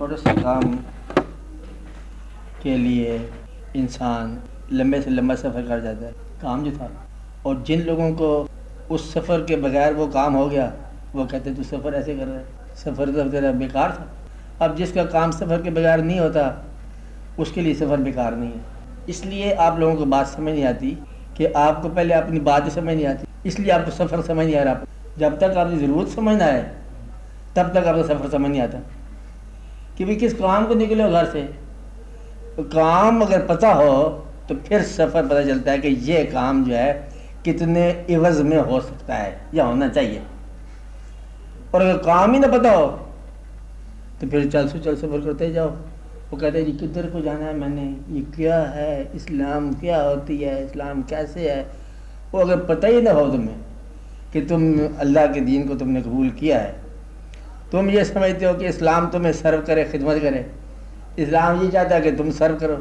چھوٹے سے کام کے لیے انسان لمبے سے لمبا سفر کر جاتا ہے. کام جو تھا، اور جن لوگوں کو اس سفر کے بغیر وہ کام ہو گیا وہ کہتے تو سفر ایسے کر رہا ہے، سفر تو تیرا بیکار تھا. اب جس کا کام سفر کے بغیر نہیں ہوتا اس کے لیے سفر بیکار نہیں ہے. اس لیے آپ لوگوں کو بات سمجھ نہیں آتی کہ آپ کو پہلے اپنی بات ہی سمجھ نہیں آتی، اس لیے آپ کو سفر سمجھ نہیں آ رہا. جب تک آپ کی ضرورت سمجھنا ہے تب تک آپ کو سفر سمجھ نہیں آتا کہ بھی کس کام کو نکلے ہو گھر سے. کام اگر پتہ ہو تو پھر سفر پتہ چلتا ہے کہ یہ کام جو ہے کتنے عوض میں ہو سکتا ہے یا ہونا چاہیے. اور اگر کام ہی نہ پتہ ہو تو پھر چل سفر کرتے جاؤ. وہ کہتے ہیں جی کدھر کو جانا ہے، میں نے یہ کیا ہے، اسلام کیا ہوتی ہے، اسلام کیسے ہے. وہ اگر پتہ ہی نہ ہو تمہیں کہ تم اللہ کے دین کو تم نے قبول کیا ہے، تم یہ سمجھتے ہو کہ اسلام تمہیں سرو کرے، خدمت کرے. اسلام یہ چاہتا ہے کہ تم سرو کرو.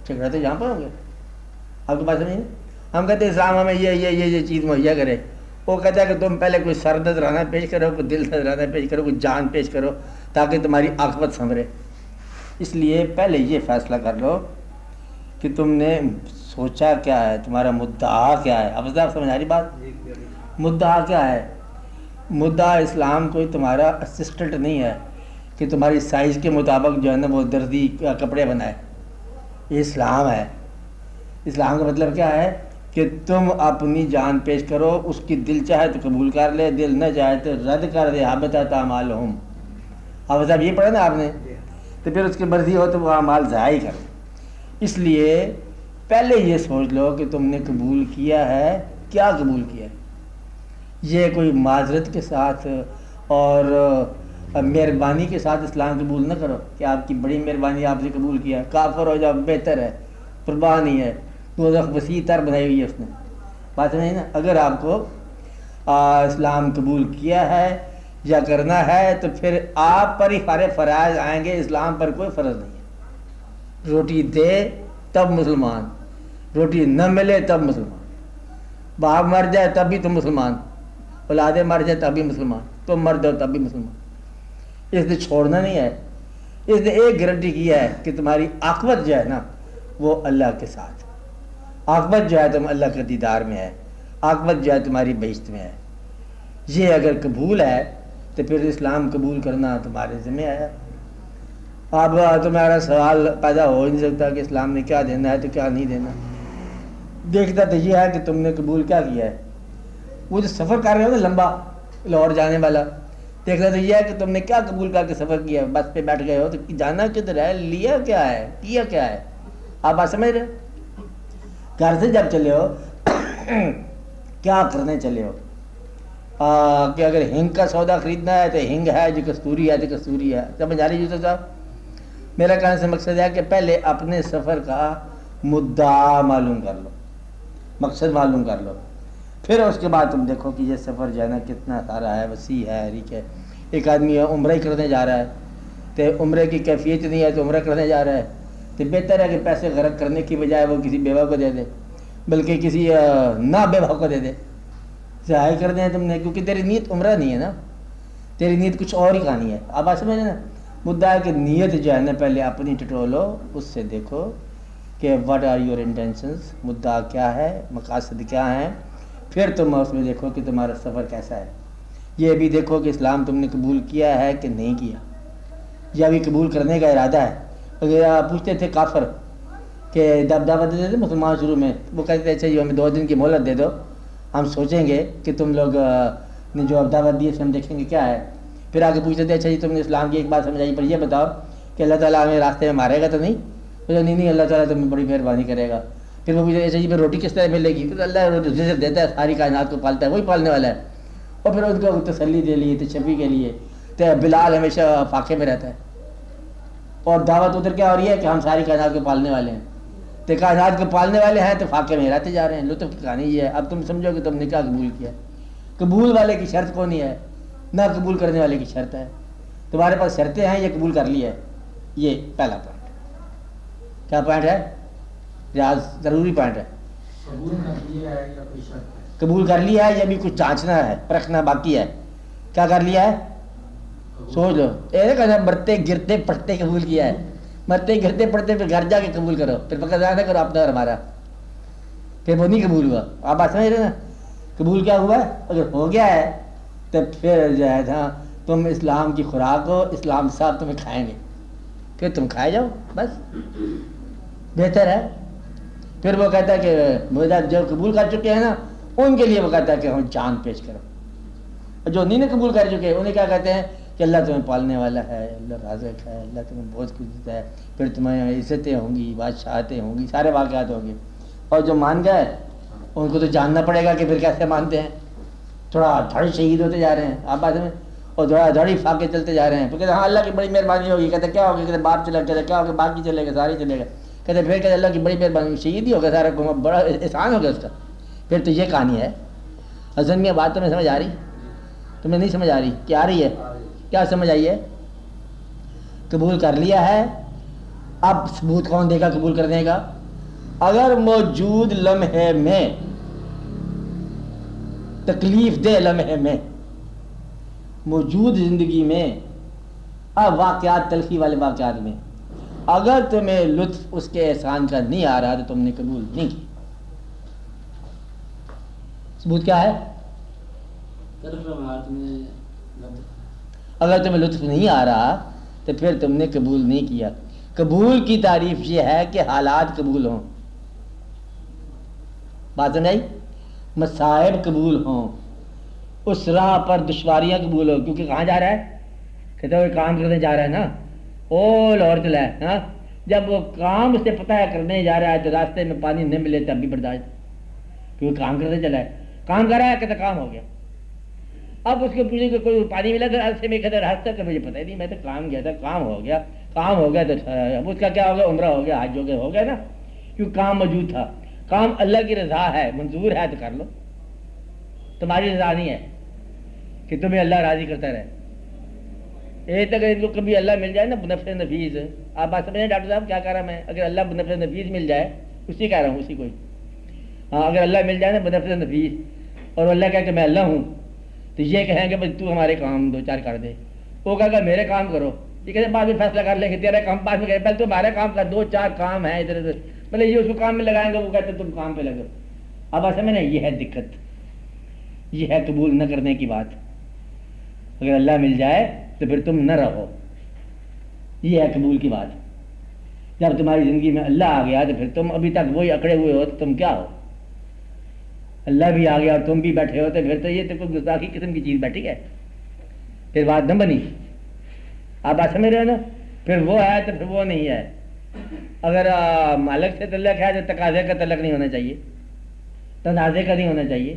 جھگڑا تو یہاں پر ہو گیا. آپ کو بات سمجھ نہیں؟ ہم کہتے ہیں اسلام ہمیں یہ چیز مہیا کرے. وہ کہتا ہے کہ تم پہلے کوئی سر نذرانہ پیش کرو، کوئی دل نذرانہ پیش کرو، کوئی جان پیش کرو تاکہ تمہاری عاقبت سنورے. اس لیے پہلے یہ فیصلہ کر لو کہ تم نے سوچا کیا ہے، تمہارا مدعا کیا ہے. اب آپ سمجھ آ رہی بات؟ مدعا کیا ہے؟ مدعا اسلام کوئی تمہارا اسسٹنٹ نہیں ہے کہ تمہاری سائز کے مطابق جو ہے نا وہ دردی کپڑے بنائے. یہ اسلام ہے. اسلام کا مطلب کیا ہے کہ تم اپنی جان پیش کرو، اس کی دل چاہے تو قبول کر لے، دل نہ چاہے تو رد کر دے. حبطت اعمالہم. اب صاحب یہ پڑھا نا آپ نے، تو پھر اس کی مرضی ہو تو وہ اعمال ضائع ہی کرو. اس لیے پہلے یہ سوچ لو کہ تم نے قبول کیا ہے، کیا قبول کیا ہے. یہ کوئی معذرت کے ساتھ اور مہربانی کے ساتھ اسلام قبول نہ کرو کہ آپ کی بڑی مہربانی آپ سے قبول کیا. کافر ہو جاؤ بہتر ہے، قربان ہی ہے. تو وسیع تر بنائی ہوئی ہے اس نے. بات نہیں نا؟ اگر آپ کو اسلام قبول کیا ہے یا کرنا ہے تو پھر آپ پر ہی سارے فرائض آئیں گے، اسلام پر کوئی فرض نہیں ہے. روٹی دے تب مسلمان، روٹی نہ ملے تب مسلمان، باپ مر جائے تب بھی تم مسلمان، اولادیں مر جائے تب بھی مسلمان، تم مر جاؤ تب بھی مسلمان. اس نے چھوڑنا نہیں ہے. اس نے ایک گارنٹی کی ہے کہ تمہاری عاقبت جو ہے نا وہ اللہ کے ساتھ. عاقبت جو ہے تم اللہ کے دیدار میں ہے، عاقبت جو ہے تمہاری بہشت میں ہے. یہ اگر قبول ہے تو پھر اسلام قبول کرنا تمہارے ذمہ ہے. اب تمہارا سوال پیدا ہو ہی نہیں سکتا کہ اسلام نے کیا دینا ہے تو کیا نہیں دینا. دیکھتا تو یہ ہے کہ تم نے قبول کیا کیا ہے. وہ جو سفر کر رہے ہو نا لمبا لاہور جانے والا، دیکھنا تو یہ ہے کہ تم نے کیا قبول کر کے سفر کیا. بس پہ بیٹھ گئے ہو تو جانا کدھر ہے، لیا کیا ہے، کیا کیا ہے. آپ بات سمجھ رہے؟ گھر سے جب چلے ہو کیا کرنے چلے ہو. کہ اگر ہنگ کا سودا خریدنا ہے تو ہنگ ہے، جو کستوری ہے تو کستوری ہے. سمجھ آ رہی یوسف صاحب؟ میرا کہنے سے مقصد ہے کہ پہلے اپنے سفر کا مدعا معلوم کر لو، مقصد معلوم کر لو، پھر اس کے بعد تم دیکھو کہ یہ سفر جو ہے نا کتنا سارا ہے، وسیع ہے، ریچ ہے. ایک آدمی عمرہ ہی کرنے جا رہا ہے تو عمرے کی کیفیت نہیں ہے تو عمرہ کرنے جا رہا ہے، تو بہتر ہے کہ پیسے غرق کرنے کی بجائے وہ کسی بیوہ کو دے دے، بلکہ کسی نہ بیوہ کو دے دے. ضائع کر دیں تم نے، کیونکہ تیری نیت عمرہ نہیں ہے نا، تیری نیت کچھ اور ہی کہانی ہے. اب آپ سمجھیں نا؟ مدعا ہے کہ نیت جو ہے نا پہلے اپنی ٹٹولو، اس سے دیکھو کہ واٹ آر یور انٹینشنز، مدعا کیا ہے، مقاصد کیا ہیں. پھر تم اس میں دیکھو کہ تمہارا سفر کیسا ہے. یہ بھی دیکھو کہ اسلام تم نے قبول کیا ہے کہ نہیں کیا، یا بھی قبول کرنے کا ارادہ ہے. اگر پوچھتے تھے کافر کہ دعوت دیتے تھے مسلمان شروع میں، وہ کہتے تھے اچھا یہ ہمیں 2 دن کی مہلت دے دو، ہم سوچیں گے کہ تم لوگ نے جو دعوت دی ہے ہم دیکھیں گے کیا ہے. پھر آگے پوچھتے تھے اچھا جی تم نے اسلام کی ایک بات سمجھائی، پر یہ بتاؤ کہ اللہ تعالیٰ ہمیں راستے میں مارے گا تو نہیں؟ نہیں اللہ تعالیٰ تمہیں بڑی مہربانی کرے گا. پھر وہ پوچھتے اچھا جی پھر روٹی کس طرح ملے گی؟ تو اللہ رزق دیتا ہے، ساری کائنات کو پالتا ہے، وہی پالنے والا ہے. اور پھر ان کو تسلی دے لیے، تشفی کے لیے. تو بلال ہمیشہ فاقے میں رہتا ہے، اور دعوت ادھر کیا ہو رہی ہے کہ ہم ساری کائنات کو پالنے والے ہیں. تو کائنات کو پالنے والے ہیں تو فاقے میں رہتے جا رہے ہیں. لطف کی کہانی یہ ہے. اب تم سمجھو کہ تم نے کیا قبول کیا. قبول والے کی شرط کون نہیں ہے، نہ قبول کرنے والے کی شرط ہے. تمہارے پاس شرطیں ہیں، یہ قبول کر لی ہے. یہ پہلا پوائنٹ. کیا پوائنٹ ہے؟ ریاض ضروری پوائنٹ ہے. قبول کر لیا ہے یا بھی کچھ جانچنا ہے، پرکھنا باقی ہے. کیا کر لیا ہے؟ سوچ لو، کہنا مرتے گرتے پڑتے قبول کیا ہے، مرتے گرتے پڑتے پھر گھر جا کے قبول کرو، پھر پکڑ نہ کرو اپنا اور ہمارا، پھر وہ نہیں قبول ہوا. آپ بات سمجھ رہے نا؟ قبول کیا ہوا ہے؟ اگر ہو گیا ہے تو پھر جو ہے نا تم اسلام کی خوراک ہو، اسلام صاحب تمہیں کھائیں گے، پھر تم کھائے جاؤ، بس بہتر ہے. پھر وہ کہتا ہے کہ مجھے جو قبول کر چکے ہیں نا ان کے لیے وہ کہتا ہے کہ ہم جان پیش کرو. جو نہیں قبول کر چکے انہیں کیا کہتے ہیں کہ اللہ تمہیں پالنے والا ہے، اللہ رازق ہے، اللہ تمہیں بہت کچھ دیتا ہے، پھر تمہیں عزتیں ہوں گی، بادشاہتیں ہوں گی، سارے واقعات ہوں گے. اور جو مان گئے ان کو تو جاننا پڑے گا کہ پھر کیسے مانتے ہیں. تھوڑا دھڑی شہید ہوتے جا رہے ہیں آپ بات میں، اور تھوڑا دھڑی فاقے چلتے جا رہے ہیں. پھر کہتے ہیں ہاں اللہ کی بڑی مہربانی ہوگی. کہتے کیا ہوگی؟ کہتے باپ چلا، کہتے کیا ہوگا؟ باقی چلے گا، سارے چلے گا. کہتے پھر کہتے اللہ کی بڑی مہربانی، شہید ہی ہوگا، سارا بڑا احسان ہو گیا اس کا. پھر تو یہ کہانی ہے. حسن میں بات تمہیں سمجھ آ رہی؟ تمہیں نہیں سمجھ آ رہی؟ کیا آ رہی ہے؟ کیا سمجھ آئی ہے؟ قبول کر لیا ہے، اب ثبوت کون دے گا قبول کرنے کا؟ اگر موجود لمحے میں، تکلیف دہ لمحے میں، موجود زندگی میں، اب واقعات تلخی والے واقعات میں اگر تمہیں لطف اس کے احسان کا نہیں آ رہا تو تم نے قبول نہیں کی. ثبوت کیا ہے؟ اگر تمہیں لطف نہیں آ رہا تو پھر تم نے قبول نہیں کیا. قبول کی تعریف یہ ہے کہ حالات قبول ہوں. بات سمجھ؟ مصائب قبول ہوں، اس راہ پر دشواریاں قبول ہوں. کیونکہ کہاں جا رہا ہے؟ کہتے ہیں وہ کام کرنے جا رہا ہے نا، او لاہور چلا ہے نا. جب وہ کام سے پتہ ہے کرنے جا رہا ہے تو راستے میں پانی نہیں ملے تب بھی برداشت، کیونکہ کام کرنے چلا ہے. کام کر رہا ہے کہتے کام ہو گیا. اب اس کے پوچھے کہ کوئی پانی ملا تو راستے میں، کہتے راستہ تو مجھے پتہ ہی نہیں، میں تو کام گیا تھا، کام ہو گیا. کام ہو گیا تو اب اس کا کیا ہو گیا؟ عمرہ ہو گیا، حج ہو گیا نا، کیوں کام موجود تھا. کام اللہ کی رضا ہے، منظور ہے تو کر لو. تمہاری رضا نہیں ہے کہ تمہیں اللہ راضی کرتا رہے. ایک اگر ان کو کبھی اللہ مل جائے نا بنفع نفیس، آپ بات سمجھیں ڈاکٹر صاحب کیا کہہ رہا میں؟ اگر اللہ بنفع نفیس مل جائے، اسی کہہ رہا ہوں، اسی کوئی. ہاں اگر اللہ مل جائے نا بنفع نفیس، اور اللہ کہہ کہ میں اللہ ہوں، تو یہ کہیں گے بھائی تو ہمارے کام دو چار کر دے. وہ کہے گا میرے کام کرو، یہ کہتے بعد میں فیصلہ کر لیں گے، تیرا کام بعد میں کرے، پہلے تو ہمارے کام کا دو چار کام ہے ادھر ادھر، مطلب یہ اس کو کام میں لگائیں گے، وہ کہتے تم کام پہ لگو. اب ایسے میں نا یہ ہے دقت، یہ ہے قبول نہ کرنے کی بات. اگر اللہ مل جائے تو پھر تم نہ رہو، یہ ہے قبول کی بات. جب تمہاری زندگی میں اللہ آ گیا تو پھر تم ابھی تک وہی اکڑے ہوئے ہو تو تم کیا ہو؟ اللہ بھی آ گیا اور تم بھی بیٹھے ہو تو پھر تو یہ تو کوئی گستاخی قسم کی چیز بیٹھی ہے، پھر بات نہ بنی. آپ بات سمجھ رہے ہو نا؟ پھر وہ ہے تو پھر وہ نہیں ہے. اگر مالک سے تعلق ہے تو تقاضے کا تعلق نہیں ہونا چاہیے، تنازع کا نہیں ہونا چاہیے،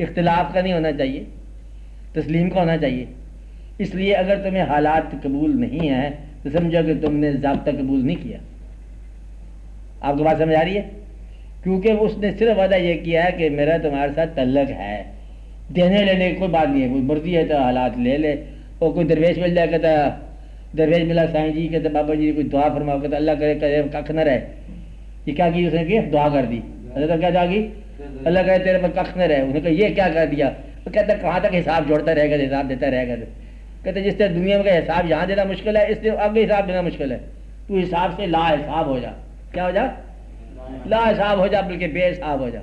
اختلاف کا نہیں ہونا چاہیے، تسلیم کا ہونا چاہیے. اس لیے اگر تمہیں حالات قبول نہیں ہیں تو سمجھو کہ تم نے ضابطہ قبول نہیں کیا. آپ کو بات سمجھ آ رہی ہے؟ کیونکہ اس نے صرف وعدہ یہ کیا ہے کہ میرا تمہارے ساتھ تعلق ہے، دینے لینے کی کوئی بات نہیں ہے. کوئی مرضی ہے تو حالات لے لے. اور کوئی درویش مل جائے کہتا درویش ملا سائیں جی، کہتے بابا جی کوئی دعا فرماؤ، کہتا اللہ کرے کہ ککھ نہ رہے. یہ کیا کی اس نے؟ کی دعا کر دی. حضرت کیا دعا کی؟ اللہ کرے تیرے پر ککھ نہ رہے. انہوں نے کہا یہ کیا کر دیا؟ وہ کہتا کہاں تک حساب جوڑتا رہے گا، حساب دیتا رہے گا. کہتے جس طرح دنیا میں کا حساب یہاں دینا مشکل ہے، اس لیے آگے حساب دینا مشکل ہے. تو حساب سے لا حساب ہو جا. کیا ہو جا؟ لا حساب ہو جا، بلکہ بے حساب ہو جا.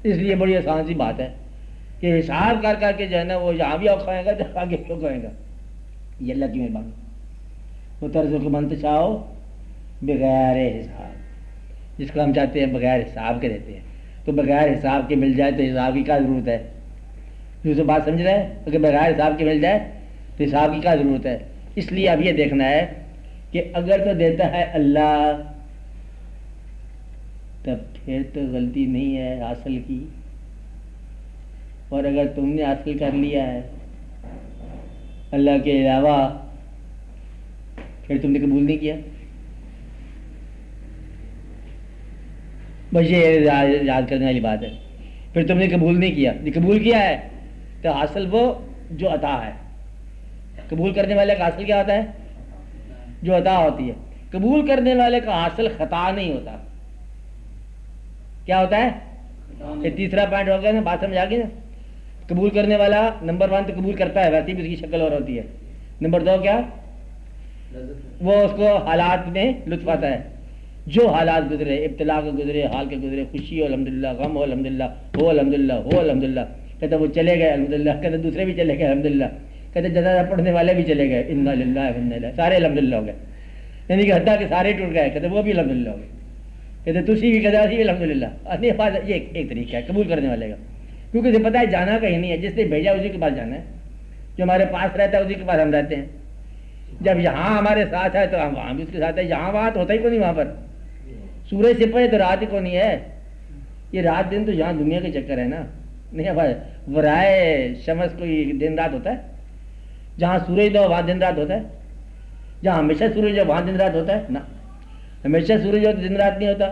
اس لیے بڑی آسان سی بات ہے کہ حساب کر کر کے جو ہے نا وہ یہاں بھی اوکھائے گا تو آگے کیوں کھائے گا. یہ اللہ کی مہربانی. وہ طرز کو منتشاؤ بغیر حساب، جس کو ہم چاہتے ہیں بغیر حساب کے دیتے ہیں. تو بغیر حساب کے مل جائے تو حساب کی کیا ضرورت ہے؟ دوسری بات سمجھ رہے ہیں؟ اگر بغیر حساب کے مل جائے تو حساب کی کیا ضرورت ہے؟ اس لیے اب یہ دیکھنا ہے کہ اگر تو دیتا ہے اللہ تب پھر تو غلطی نہیں ہے حاصل کی، اور اگر تم نے حاصل کر لیا ہے اللہ کے علاوہ پھر تم نے قبول نہیں کیا. بس یہ یاد کرنے والی بات ہے. پھر تم نے قبول نہیں کیا. قبول کیا ہے تو حاصل وہ جو عطا ہے. قبول کرنے والے کا حاصل کیا ہوتا ہے؟ جو عطا ہوتی ہے. قبول کرنے والے کا حاصل خطا نہیں ہوتا. کیا ہوتا ہے؟ یہ تیسرا پوائنٹ ہو گیا نا. بات سمجھ آ گئی نا؟ قبول کرنے والا نمبر 1 تو قبول کرتا ہے، ویسے بھی اس کی شکل اور ہوتی ہے. نمبر 2 کیا؟ وہ اس کو حالات میں لطف آتا ہے، جو حالات گزرے، ابتلا کے گزرے، حال کے گزرے، خوشی ہو الحمدللہ، غم ہو الحمدللہ، ہو الحمدللہ، ہو الحمدللہ، کہتے وہ چلے گئے الحمدللہ، کہتے دوسرے بھی چلے گئے الحمدللہ، کہتے جنازہ پڑھنے والے بھی چلے گئے، انا للہ و انا الیہ، سارے الحمدللہ ہو گئے، یعنی کہ حتیٰ کہ سارے ٹوٹ گئے، کہتے وہ بھی الحمدللہ ہو گئے، کہتے تسی بھی، کہتے اسی بھی الحمدللہ۔ یہ ایک طریقہ ہے قبول کرنے والے کا، کیونکہ اسے پتہ ہے جانا کہیں نہیں ہے، جس نے بھیجا اسی کے پاس جانا ہے، جو ہمارے پاس رہتا ہے اسی کے پاس ہم رہتے ہیں۔ جب یہاں ہمارے ساتھ ہے تو ہم وہاں بھی اس کے ساتھ ہے، یہاں وہاں تو ہوتا ہی کو نہیں، وہاں پر سورج سے پہلے تو رات ہی کو نہیں ہے، یہ رات دن تو یہاں دنیا کے چکر ہے نا، نہیں ہے ورائے شمس کوئی دن رات ہوتا ہے؟ جہاں سورج دو وہاں دن رات ہوتا ہے؟ جہاں ہمیشہ سورج ہو وہاں دن رات ہوتا ہے؟ نہ، ہمیشہ سورج ہو تو دن رات نہیں ہوتا،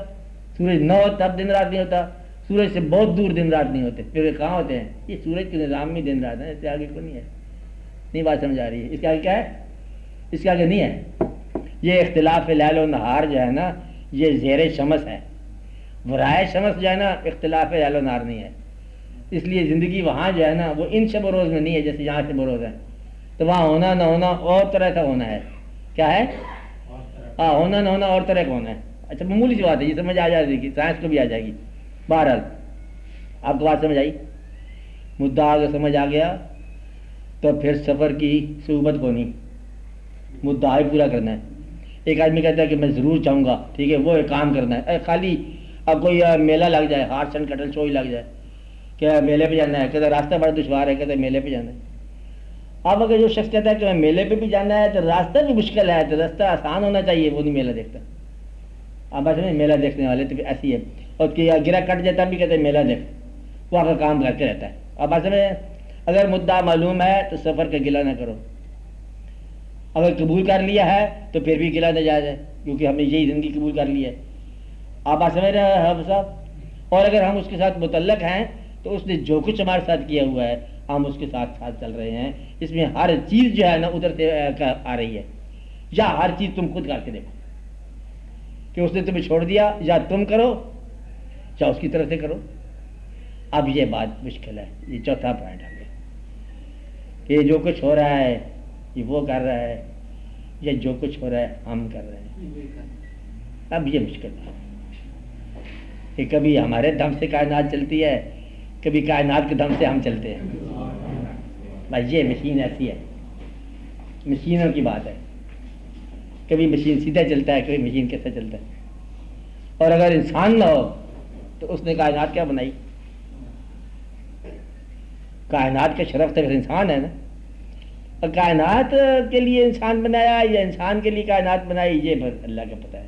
سورج نہ ہو تب دن رات نہیں ہوتا، سورج سے بہت دور دن رات نہیں ہوتے، پھر کہاں ہوتے ہیں؟ یہ سورج کے نظام میں دن رات ہے، اس سے آگے کو نہیں ہے، نہیں بات سمجھ آ رہی ہے؟ اس کے آگے کیا ہے؟ اس کے آگے نہیں ہے۔ یہ اختلاف لیل و نہار جو ہے نا، یہ زیر شمس ہے، ورائے شمس جو ہے نا اختلاف لیل و نہار نہیں ہے۔ اس لیے زندگی وہاں جو ہے نا وہ ان شب و روز میں نہیں ہے جیسے یہاں سے بروز ہے، تو وہاں ہونا نہ ہونا اور طرح کا ہونا ہے۔ کیا ہے؟ ہاں، ہونا نہ ہونا اور طرح کا ہونا ہے۔ اچھا، معمولی سی بات ہے، یہ سمجھ آ جائے گی، سائنس کو بھی آ جائے گی۔ بہرحال آپ کو بات سمجھ آئی؟ مدعا اگر سمجھ آ گیا تو پھر سفر کی صعوبت کو نہیں، مدعا ہی پورا کرنا ہے۔ ایک آدمی کہتا ہے کہ میں ضرور چاہوں گا، ٹھیک ہے، وہ ایک کام کرنا ہے، خالی اب کوئی میلہ لگ جائے، ہارس اینڈ کٹل شو ہی لگ جائے کہ میلے پہ جانا ہے، کہتے راستہ بڑا دشوار ہے، کہتے میلے پہ جانا ہے۔ اب اگر جو شخص کہتا ہے کہ میں میلے پہ بھی جانا ہے تو راستہ بھی مشکل ہے، تو راستہ آسان ہونا چاہیے، وہ نہیں میلہ دیکھتا۔ اب بس نہیں، میلہ دیکھنے والے تو ایسی ہے، اور گرا کٹ جاتا بھی کہتے ہیں میلہ دیکھ، وہ آپ کا کام کرتے رہتا ہے۔ اب بس میں اگر مدعا معلوم ہے تو سفر کا گلہ نہ کرو، اگر قبول کر لیا ہے تو پھر بھی گلہ ناجائز ہے، کیونکہ ہم نے یہی زندگی قبول کر لی ہے۔ آپ بات سمجھ رہے ہیں ہم صاحب؟ اور اگر ہم اس کے ساتھ متعلق ہیں تو اس نے جو کچھ ہمارے ساتھ کیا ہوا ہے ہم اس کے ساتھ ساتھ چل رہے ہیں، اس میں ہر چیز جو ہے نا ادھر سے آ رہی ہے، یا ہر چیز تم خود کر کے دیکھو کہ اس نے تمہیں چھوڑ دیا، یا تم کرو یا اس کی طرف سے کرو۔ اب یہ بات مشکل ہے، یہ چوتھا پوائنٹ ہے کہ جو کچھ ہو رہا ہے یہ وہ کر رہا ہے، یا جو کچھ ہو رہا ہے ہم کر رہے ہیں۔ اب یہ مشکل ہے کہ کبھی ہمارے دم سے کائنات چلتی ہے، کبھی کائنات کے دم سے ہم چلتے ہیں۔ بھائی یہ مشین ایسی ہے، مشینوں کی بات ہے، کبھی مشین سیدھا چلتا ہے، کبھی مشین کیسے چلتا ہے۔ اور اگر انسان نہ ہو تو اس نے کائنات کیا بنائی؟ کائنات کا شرف تو پھر انسان ہے نا، اور کائنات کے لیے انسان بنایا یا انسان کے لیے کائنات بنائی، یہ بس اللہ کا پتہ ہے،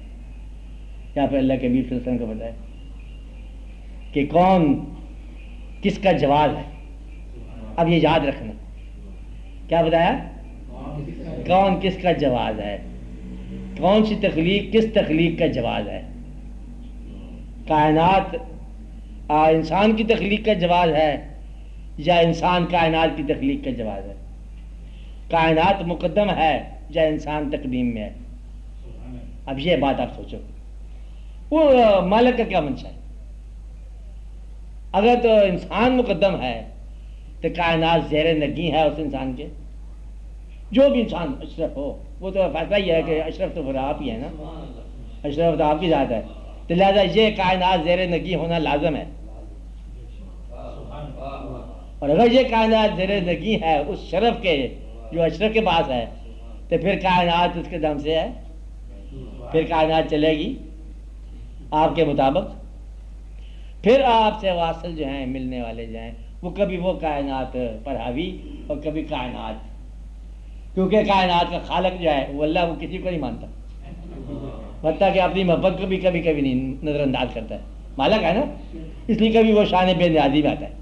یا پھر اللہ کے نبی صلی اللہ علیہ وسلم کا پتہ ہے کہ کون کس کا جواز ہے۔ اب یہ یاد رکھنا، کیا بتایا؟ کون کس کا جواز ہے، کون سی تخلیق کس تخلیق کا جواز ہے۔ کائنات انسان کی تخلیق کا جواز ہے یا انسان کائنات کی تخلیق کا جواز ہے؟ کائنات مقدم ہے یا انسان تقدیم میں ہے؟ اب یہ بات آپ سوچو، وہ مالک کا کیا منشا ہے؟ اگر تو انسان مقدم ہے تو کائنات زیر نگی ہے اس انسان کے، جو بھی انسان اشرف ہو، وہ تو فیصلہ یہ ہے کہ اشرف تو پھر آپ ہی ہے نا، اشرف تو آپ کی ذات ہے، تو لہٰذا یہ کائنات زیر نگی ہونا لازم ہے۔ اور اگر یہ کائنات زیر نگی ہے اس شرف کے جو اشرف کے پاس ہے، تو پھر کائنات اس کے دم سے ہے، پھر کائنات چلے گی آپ کے مطابق، پھر آپ سے واصل جو ہیں ملنے والے جو ہیں وہ کبھی وہ کائنات پر حاوی اور کبھی کائنات، کیونکہ کائنات کا خالق جو ہے وہ اللہ، وہ کسی کو نہیں مانتا، حتیٰ کہ اپنی محبت کو بھی کبھی کبھی نہیں نظر انداز کرتا ہے، مالک ہے نا، اس لیے کبھی وہ شان بے نیازی میں آتا ہے۔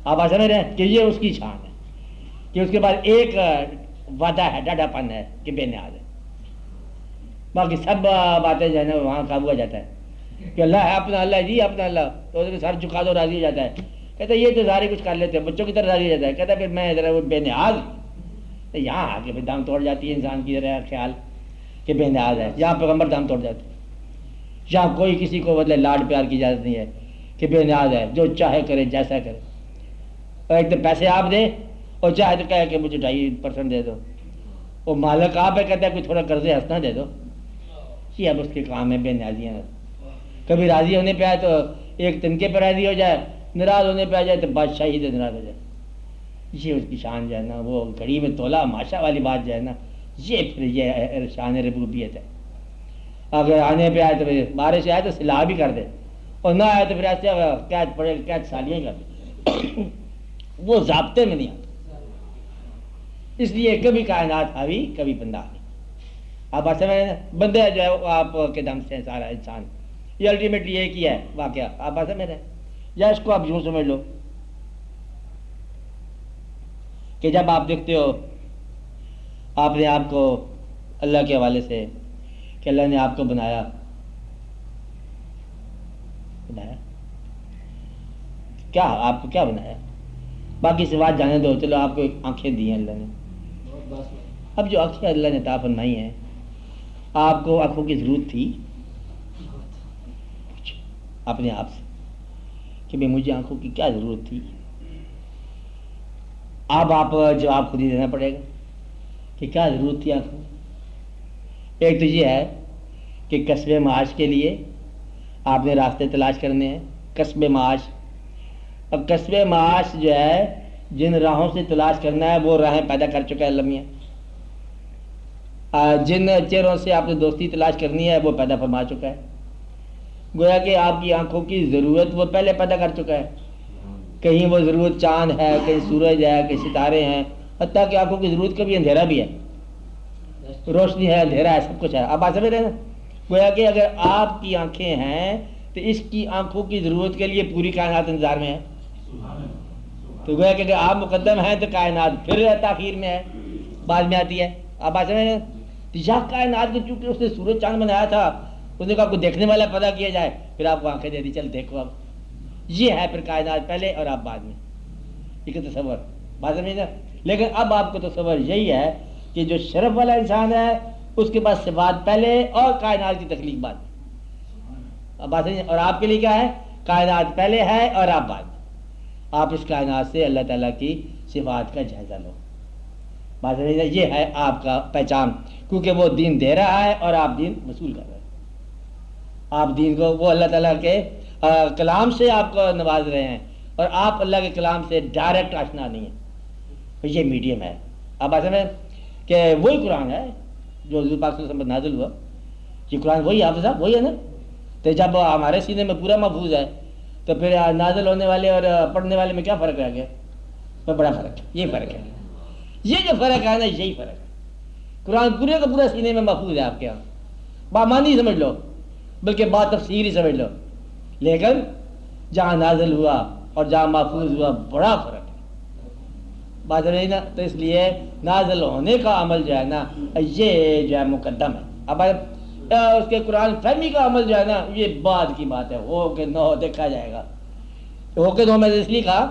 آپ سمجھ رہے ہیں کہ یہ اس کی شان ہے کہ اس کے بعد ایک وعدہ ہے، ڈاڈا پن ہے کہ بے نیاز ہے، باقی سب باتیں جو ہے نا وہاں قابو آ جاتا ہے کہ اللہ ہے، اپنا اللہ جی، اپنا اللہ، تو اس کے سر جھکا دو راضی ہو جاتا ہے، کہتا ہے یہ تو سارے کچھ کر لیتے ہیں، بچوں کی طرح راضی ہو جاتا ہے، کہتا ہے پھر میں ذرا وہ بے نیاز، یہاں آ کے پھر دم توڑ جاتی ہے انسان کی ذرا خیال کہ بے نیاز ہے، یہاں پیغمبر دم توڑ جاتے ہیں، یہاں کوئی کسی کو بدلے لاڈ پیار کی اجازت نہیں ہے کہ بے نیاز ہے، جو چاہے کرے جیسا کرے، اور ایک تو پیسے آپ دیں اور چاہے تو کہے کہ مجھے 2.5% دے دو، وہ مالک آپ ہے کہتا ہے کوئی تھوڑا قرضے ہنسنا دے دو، یہ اب اس کے کام ہے بے نیازیاں. کبھی راضی ہونے پہ آئے تو ایک تنکے پہ راضی ہو جائے، ناراض ہونے پہ آ جائے تو بادشاہی سے ناراض ہو جائے. یہ اس کی شان جو ہے نا، وہ گھڑی میں تولا ماشا والی بات جو ہے نا، یہ پھر یہ شان ربوبیت ہے. اگر آنے پہ آئے تو پھر بارش آئے تو سلا بھی کر دے، اور نہ آئے تو پھر ایسے قید پڑے قید سالیاں کر دے. وہ ضابطے میں نہیں آتا. اس لیے کبھی کائنات حاوی کبھی بندہ حاوی. آپ بات سمجھ رہے ہیں؟ بندے جو ہے وہ آپ کے دم سے سارا انسان، یہ الٹیمیٹلی ایک ہی ہے واقعہ. آپ بات سمجھ رہے ہیں؟ یا اس کو آپ یوں سمجھ لو کہ جب آپ دیکھتے ہو آپ نے آپ کو اللہ کے حوالے سے کہ اللہ نے آپ کو بنایا کیا آپ کو کیا بنایا، باقی سے بات جانے دو، چلو آپ کو آنکھیں دی ہیں اللہ نے. اب جو آنکھیں اللہ نے عطا فرمائی ہیں، آپ کو آنکھوں کی ضرورت تھی اپنے آپ سے کہ بھائی مجھے آنکھوں کی کیا ضرورت تھی؟ اب آپ جواب خود ہی دینا پڑے گا کہ کیا ضرورت تھی آنکھوں. ایک تو یہ ہے کہ کسب معاش کے لیے آپ نے راستے تلاش کرنے ہیں. کسب معاش، اب کسب معاش جو ہے جن راہوں سے تلاش کرنا ہے وہ راہیں پیدا کر چکا ہے اللہ میاں. جن چہروں سے آپ نے دوستی تلاش کرنی ہے وہ پیدا فرما چکا ہے. گویا کہ آپ کی آنکھوں کی ضرورت وہ پہلے پیدا کر چکا ہے. کہیں وہ ضرورت چاند ہے، کہیں سورج ہے، کہیں ستارے ہیں، حتیٰ کہ آنکھوں کی ضرورت کبھی اندھیرا بھی ہے، روشنی ہے، اندھیرا ہے، سب کچھ ہے. آپ سمجھ رہے ہیں نا؟ گویا کہ اگر آپ کی آنکھیں ہیں تو اس کی آنکھوں کی ضرورت کے لیے پوری کائنات انتظار میں ہے. تو گویا کہ اگر آپ مقدم ہیں تو کائنات پھر تاخیر میں ہے، بعد میں آتی ہے. آپ سمجھ رہے ہیں؟ یا کائنات کو چونکہ اس نے سورج چاند بنایا تھا، اس نے کہا کوئی دیکھنے والا پیدا کیا جائے، پھر آپ کو آنکھیں دے دی، چل دیکھو. اب یہ ہے پھر کائنات پہلے اور آپ بعد میں، یہ تصور بات سمجھ نا. لیکن اب آپ کو تصور یہی ہے کہ جو شرف والا انسان ہے اس کے پاس صفات پہلے اور کائنات کی تخلیق بعد میں. اب بات سمجھ. اور آپ کے لیے کیا ہے؟ کائنات پہلے ہے اور آپ بعد میں. آپ اس کائنات سے اللہ تعالیٰ کی صفات کا جائزہ لو. بات سمجھ. یہ ہے آپ کا پہچان، کیونکہ وہ دین دے رہا ہے اور آپ دین وصول کر رہے ہیں. آپ دین کو وہ اللہ تعالیٰ کے کلام سے آپ کو نواز رہے ہیں اور آپ اللہ کے کلام سے ڈائریکٹ آشنا نہیں ہیں. یہ میڈیم ہے. اب ایسے میں کہ وہی قرآن ہے جو حضور پاک صلی اللہ علیہ وسلم پر نازل ہوا. یہ قرآن وہی حافظ صاحب وہی ہے نا. تو جب ہمارے سینے میں پورا محفوظ ہے تو پھر نازل ہونے والے اور پڑھنے والے میں کیا فرق رہ گیا؟ بڑا فرق ہے. یہ فرق ہے، یہ جو فرق ہے نا یہی فرق ہے. قرآن پورے کا پورا سینے میں محفوظ ہے آپ کے یہاں، بامانی سمجھ لو بلکہ با تفسیر ہی سمجھ لو. لیکن جہاں نازل ہوا اور جہاں محفوظ ہوا بڑا فرق ہے. بات رہی نا. تو اس لیے نازل ہونے کا عمل جو ہے نا یہ جو ہے مقدم ہے. اب اس کے قرآن فہمی کا عمل جو ہے نا یہ بعد کی بات ہے. ہو کہ نہ ہو دیکھا جائے گا. ہو کہ نہ میں نے اس لیے کہا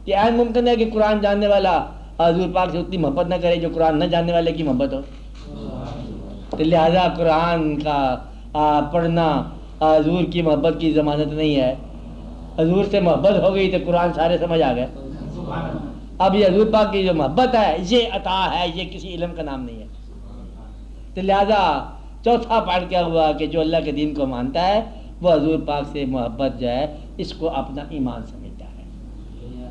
کہ عین ممکن ہے کہ قرآن جاننے والا حضور پاک سے اتنی محبت نہ کرے جو قرآن نہ جاننے والے کی محبت ہو. تو لہذا قرآن کا پڑھنا حضور کی محبت کی ضمانت نہیں ہے. حضور سے محبت ہو گئی تو قرآن سارے سمجھ آ گئے. اب یہ حضور پاک کی جو محبت ہے یہ عطا ہے، یہ کسی علم کا نام نہیں ہے. تو لہذا چوتھا پوائنٹ کیا ہوا کہ جو اللہ کے دین کو مانتا ہے وہ حضور پاک سے محبت جو ہے اس کو اپنا ایمان سمجھتا ہے.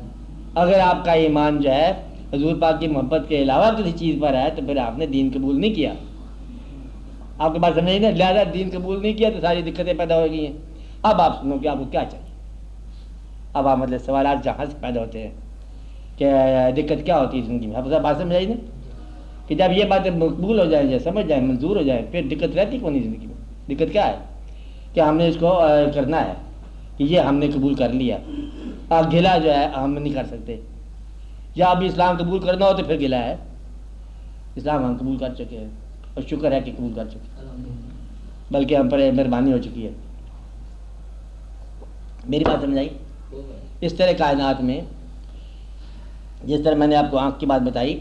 اگر آپ کا ایمان جو ہے حضور پاک کی محبت کے علاوہ کسی چیز پر ہے تو پھر آپ نے دین قبول نہیں کیا. آپ کے بات سمجھ نا. لہٰذا دین قبول نہیں کیا تو ساری دقتیں پیدا ہو گئی ہیں. اب آپ سنو کہ آپ کو کیا چاہیے. اب آپ مطلب سوالات جہاں سے پیدا ہوتے ہیں کہ دقت کیا ہوتی ہے زندگی میں. آپ بات سمجھ آئی نا کہ جب یہ باتیں مقبول ہو جائیں، سمجھ جائیں، منظور ہو جائیں، پھر دقت رہتی کون نہیں زندگی میں. دقت کیا ہے کہ ہم نے اس کو کرنا ہے کہ یہ ہم نے قبول کر لیا. گلا جو ہے ہم نہیں کر سکتے. یا ابھی اسلام قبول کرنا ہو تو پھر گلا ہے. اسلام ہم قبول کر چکے ہیں اور شکر ہے کہ قبول کر چکے ہیں، بلکہ ہم پر مہربانی ہو چکی ہے. میری بات سمجھ آئی؟ اس طرح کائنات میں جس طرح میں نے آپ کو آنکھ کی بات بتائی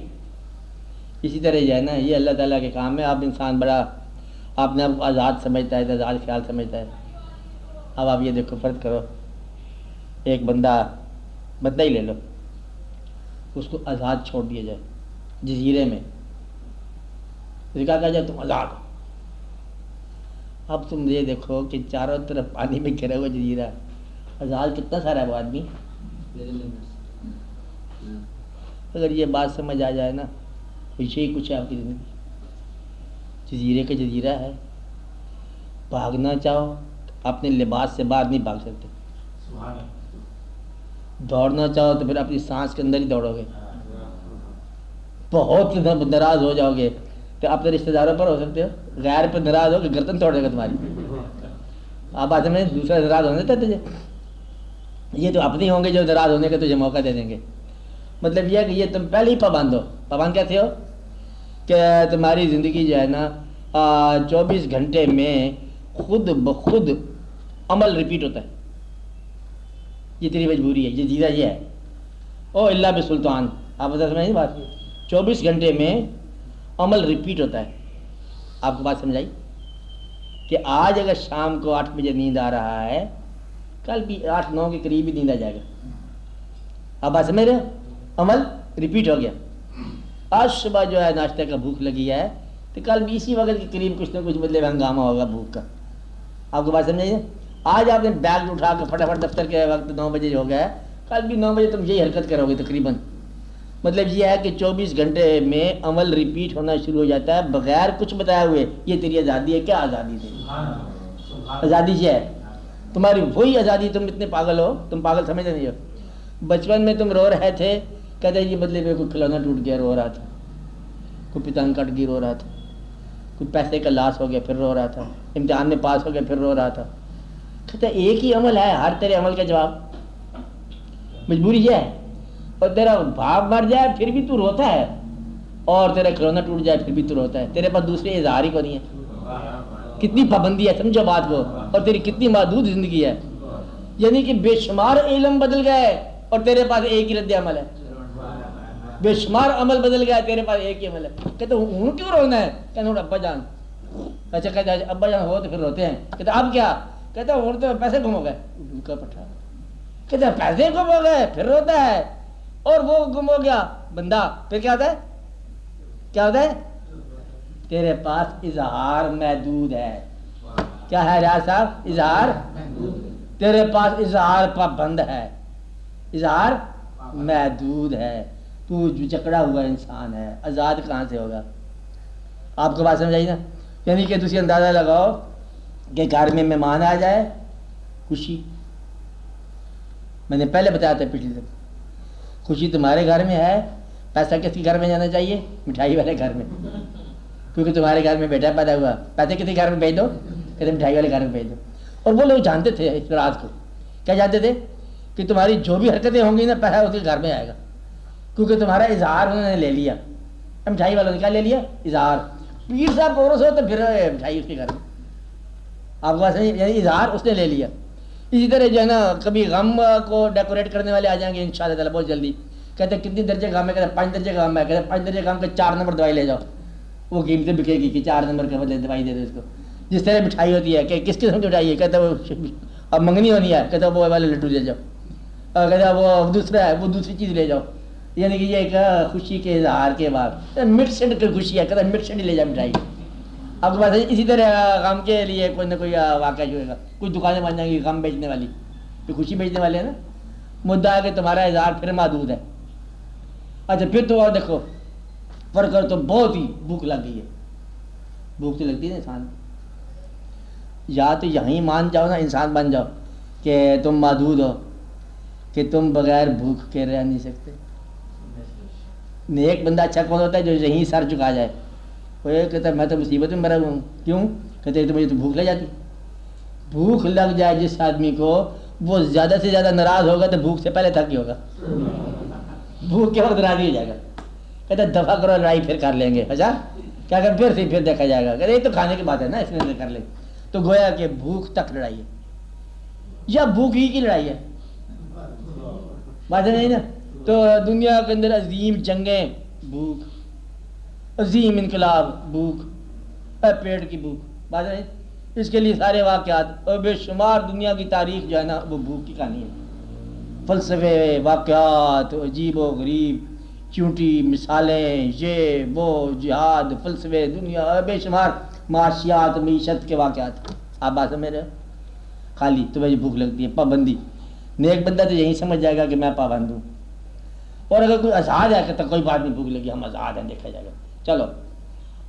اسی طرح جو ہے نا یہ اللہ تعالیٰ کے کام ہے. اب انسان بڑا اپنے آپ کو آزاد سمجھتا ہے، آزاد خیال سمجھتا ہے. اب آپ یہ دیکھو فرض کرو ایک بندہ ہی لے لو، اس کو آزاد چھوڑ دیا جائے جزیرے میں کہا جائے تم آزاد ہو. اب تم یہ دیکھو کہ چاروں طرف پانی میں گھرا ہوا جزیرہ، آزاد کتنا سارا ہے وہ آدمی. اگر یہ بات سمجھ آ جائے نا تو یہی کچھ ہے آپ کی زندگی. جزیرے کا جزیرہ ہے، بھاگنا چاہو اپنے لباس سے باہر نہیں بھاگ سکتے، دوڑنا چاہو تو پھر اپنی سانس کے اندر ہی دوڑو گے. بہت ناراض ہو جاؤ گے تو اپنے رشتہ داروں پر ہو سکتے ہو، غیر پر ناراض ہو کہ گردن توڑ دے گا تمہاری. آپ بات میں دوسرا ناراض ہونے دیتے تجھے، یہ تو اپنے ہوں گے جو ناراض ہونے کا تجھے موقع دے دیں گے. مطلب یہ ہے کہ یہ تم پہلے ہی پابند ہو. پابند کیسے ہو کہ تمہاری زندگی جو ہے نا 24 گھنٹے میں خود بخود عمل ریپیٹ ہوتا ہے. یہ تیری مجبوری ہے، یہ جزیرہ یہ ہے. او اللہ بسلطان، آپ بتا سمجھیں بات، 24 گھنٹے میں عمل ریپیٹ ہوتا ہے. آپ کو بات سمجھائی کہ آج اگر شام کو 8 بجے نیند آ رہا ہے، کل بھی 8-9 کے قریب ہی نیند آ جائے گا. آپ بات سمجھ رہے ہو؟ عمل ریپیٹ ہو گیا. آج صبح جو ہے ناشتے کا بھوک لگی ہے تو کل بھی اسی وقت کے قریب کچھ نہ کچھ مطلب ہنگامہ ہوگا بھوک کا. آپ کو بات سمجھائیے؟ آج آپ نے بیگ اٹھا کے فٹافٹ دفتر کے وقت 9 بجے ہو گیا ہے، کل بھی 9 بجے تم یہی حرکت کرو گے تقریباً. مطلب یہ ہے کہ 24 گھنٹے میں عمل ریپیٹ ہونا شروع ہو جاتا ہے بغیر کچھ بتائے ہوئے. یہ تیری آزادی ہے. کیا آزادی تیری؟ آزادی یہ ہے تمہاری وہی آزادی. تم اتنے پاگل ہو، تم پاگل سمجھتے نہیں ہو. بچپن میں تم رو رہے تھے، کہتے یہ بدلے میں کوئی کھلونا ٹوٹ گیا رو رہا تھا، کوئی پتنگ کٹ گئی رو رہا تھا، کوئی پیسے کا لاس ہو گیا پھر رو رہا تھا، امتحان میں پاس ہو گیا پھر رو رہا تھا. کہتے ایک ہی عمل ہے ہر تیرے عمل کا جواب. مجبوری یہ ہے. اور تیرا باپ مر جائے پھر بھی تو روتا ہے، اور تیرا کھلونا ٹوٹ جائے پھر بھی تو روتا ہے. تیرے پاس دوسرے اظہار ہی کو نہیں ہے. کتنی پابندی ہے، سمجھو بات کو. اور تیری کتنی محدود زندگی ہے. یعنی کہ بے شمار علم بدل گئے اور تیرے پاس ایک ہی رد عمل ہے. بے شمار عمل بدل گیا، تیرے پاس ایک ہی عمل ہے. کہتے ہوں کیوں رونا ہے؟ کہتے ہوں ابا جان. اچھا کہتے ہیں ابا جان ہو تو پھر روتے ہیں. کہتے اب کیا؟ کہتے ہوں تو پیسے گم ہو گئے. کا پٹھا. کہتے ہیں پیسے گم ہو گئے پھر روتا ہے، اور وہ گم ہو گیا بندہ پھر کیا ہوتا ہے؟ کیا ہوتا ہے؟ تیرے پاس اظہار محدود ہے. کیا ہے ریاض صاحب؟ اظہار. تیرے پاس اظہار پابند ہے، اظہار محدود ہے. تو جو جکڑا ہوا انسان ہے، آزاد کہاں سے ہوگا؟ آپ کو بات سمجھ نا؟ یعنی کہ تسی اندازہ لگاؤ کہ گھر میں مہمان آ جائے، خوشی. میں نے پہلے بتایا تھا پچھلی دفعہ، خوشی تمہارے گھر میں ہے. پیسہ کس کے گھر میں جانا چاہیے؟ مٹھائی والے گھر میں، کیونکہ تمہارے گھر میں بیٹا پیدا ہوا. پیسے کسی گھر میں بھیج دو، کہتے مٹھائی والے گھر میں بھیج دو. اور وہ لوگ جانتے تھے اس رات کو. کیا جانتے تھے؟ کہ تمہاری جو بھی حرکتیں ہوں گی نا پیسہ اس کے گھر میں آئے گا، کیونکہ تمہارا اظہار انہوں نے لے لیا. مٹھائی والوں نے کیا لے لیا؟ اظہار. پیر صاحب پورس ہو تو پھر مٹھائی اس کے گھر میں. آپ کو یعنی اظہار اس نے لے لیا. اسی طرح جو ہے نا کبھی غم کو ڈیکوریٹ کرنے والے آ جائیں گے انشاءاللہ تعالیٰ بہت جلدی. کہتے ہیں کتنی درجے غم ہے؟ کہتے ہیں 5 درجے غم ہے. کہتے ہیں 5 درجے غم کے 4 نمبر دوائی لے جاؤ. وہ قیمتیں بکے گی کہ 4 نمبر کے بدلے دوائی دے دو اس کو. جس طرح مٹھائی ہوتی ہے کہ کس قسم کی مٹھائی ہے؟ کہتے ہیں وہ اب منگنی ہونی ہے، کہتے ہیں وہ والے لڈو لے جاؤ. کہتے ہیں وہ دوسرا ہے، وہ دوسری چیز لے جاؤ. یعنی کہ یہ ایک خوشی کے اظہار کے بعد مٹ سینٹ کی خوشی ہے، کہتے ہیں مٹ سینٹ ہی لے جاؤ مٹھائی. اب بات ہے اسی طرح غم کے لیے کوئی نہ کوئی واقعہ جو ہے، کچھ دکانیں بن جائیں گی غم بیچنے والی، تو خوشی بیچنے والے ہیں نا. مدعا ہے کہ تمہارا اظہار پھر محدود ہے. اچھا پھر تو اور دیکھو فرق کر تو بہت ہی بھوک لگ گئی ہے. بھوک تو لگتی ہے نا انسان. یا تو یہیں مان جاؤ نا، انسان بن جاؤ کہ تم محدود ہو، کہ تم بغیر بھوک کے رہ نہیں سکتے. نیک بندہ اچھا کون ہوتا ہے؟ جو یہیں سر چکا جائے. وہ یہ کہتا ہے میں تو مصیبت میں مرا ہوا ہوں. کیوں؟ کہتے تو مجھے تو بھوک لگ جاتی. بھوک لگ جائے جس آدمی کو، وہ زیادہ سے زیادہ ناراض ہوگا تو بھوک سے پہلے تھک ہی ہوگا. بھوک کے وقت راضی ہو جائے گا. کہتے دفعہ کرو لڑائی پھر کر لیں گے. اچھا کیا کہ پھر دیکھا جائے گا. کہتے یہ تو کھانے کی بات ہے نا، اس میں کر لیں. تو گویا کہ بھوک تک لڑائی ہے یا بھوک ہی کی لڑائی ہے. بات ہے نہیں نا. تو دنیا کے اندر عظیم جنگیں بھوک، عظیم انقلاب بھوک، پیٹ کی بھوک. بات ہے نہیں. اس کے لیے سارے واقعات اور بے شمار دنیا کی تاریخ جو ہے نا وہ بھوک کی کہانی ہے. فلسفے، واقعات عجیب و غریب، چونٹی مثالیں، یہ وہ جہاد، فلسفے، دنیا، بے شمار معاشیات، معیشت کے واقعات. آپ بات سمجھ رہے ہو؟ خالی تمہیں بھوک لگتی ہے، پابندی. نیک بندہ تو یہی سمجھ جائے گا کہ میں پابند ہوں. اور اگر کوئی آزاد ہے کہ کوئی بات نہیں، بھوک لگی، ہم آزاد ہیں، دیکھا جائے گا. چلو